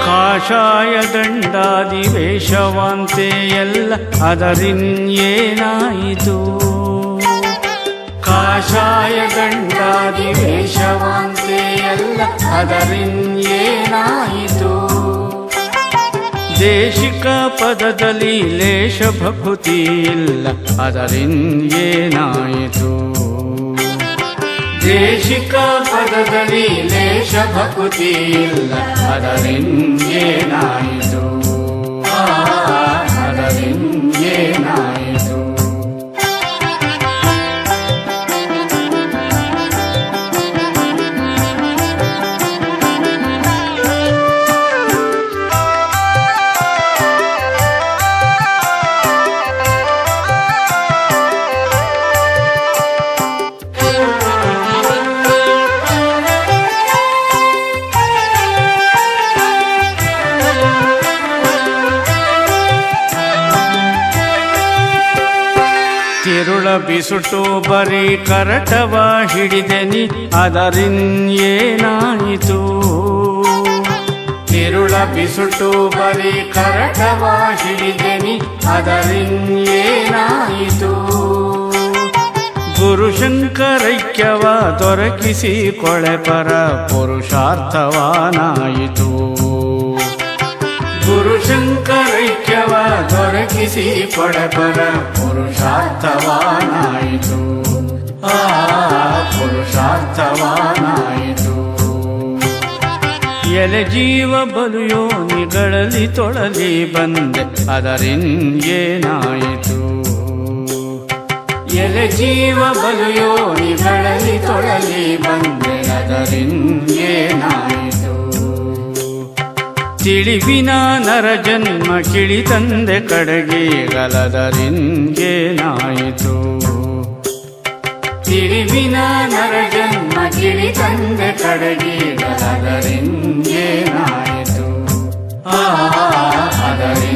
ಕಾಷಾಯ ದಂಡಾದಿ ವೇಷವಂತೆ ಎಲ್ಲ ಅದರಿಂದೇನಾಯಿತು ಕಾಷಾಯ ದಂಡಾದಿ ವೇಷವಂತೆ ಎಲ್ಲ ಅದರಿಂದೇನಾಯಿತು ದೇಶಿಕ ಪದದಲ್ಲಿ ಲೇಷ ಭಕುತಿ ಇಲ್ಲ ಅದರಿಂದೇನಾಯಿತು ದೇಶಿಕ ಪದದಲ್ಲಿ ಲೇಷ ಭಕುತಿ ಇಲ್ಲ ಅದರಿಂದೇನಾಯಿತು ಅದರಿಂದೇನಾಯಿತು ತಿರುಳ ಬಿಸುಟು ಬರೀ ಕರಟವ ಹಿಡಿದೆನಿ ಅದರಿಂದೇನಾಯಿತು ತಿರುಳ ಬಿಸುಟು ಬರೀ ಕರಟವ ಹಿಡಿದೆನಿ ಅದರಿಂದೇನಾಯಿತು ಗುರುಶಂಕರೈಕ್ಯವ ದೊರಕಿಸಿ ಕೊಳೆಪರ ಪುರುಷಾರ್ಥವಾನಾಯಿತು ಗುರುಶಂಕರೈಕ್ಯವ ದೊರಕಿಸಿ ಕೊಳೆಪರ ಪುರುಷಾರ್ಥವಾನಾಯಿತು ಪುರುಷಾರ್ಥವಾನಾಯಿತು ಎಲೆ ಜೀವ ಬಲು ಯೋನಿಗಳಲ್ಲಿ ತೊಳಲಿ ಬಂದೆ ಅದರಿಂದೇನಾಯಿತು ಎಲೆ ಜೀವ ಬಲು ಯೋನಿಗಳಲ್ಲಿ ತೊಳಲಿ ಬಂದೆ ಅದರಿಂದೇನಾಯಿತು ತಿಳಿವಿನ ನರ ಜನ್ಮ ಕಿಳಿ ತಂದೆ ಕಡೆಗೆ ಗಲದರಿಂದೇನಾಯಿತು ತಿಳಿವಿನ ನರ ಜನ್ಮ ಕಿಳಿ ತಂದೆ ಕಡೆಗೆ ಗಲದರಿಂದೇನಾಯಿತು ಅದರಿಂದೇನಾಯಿತು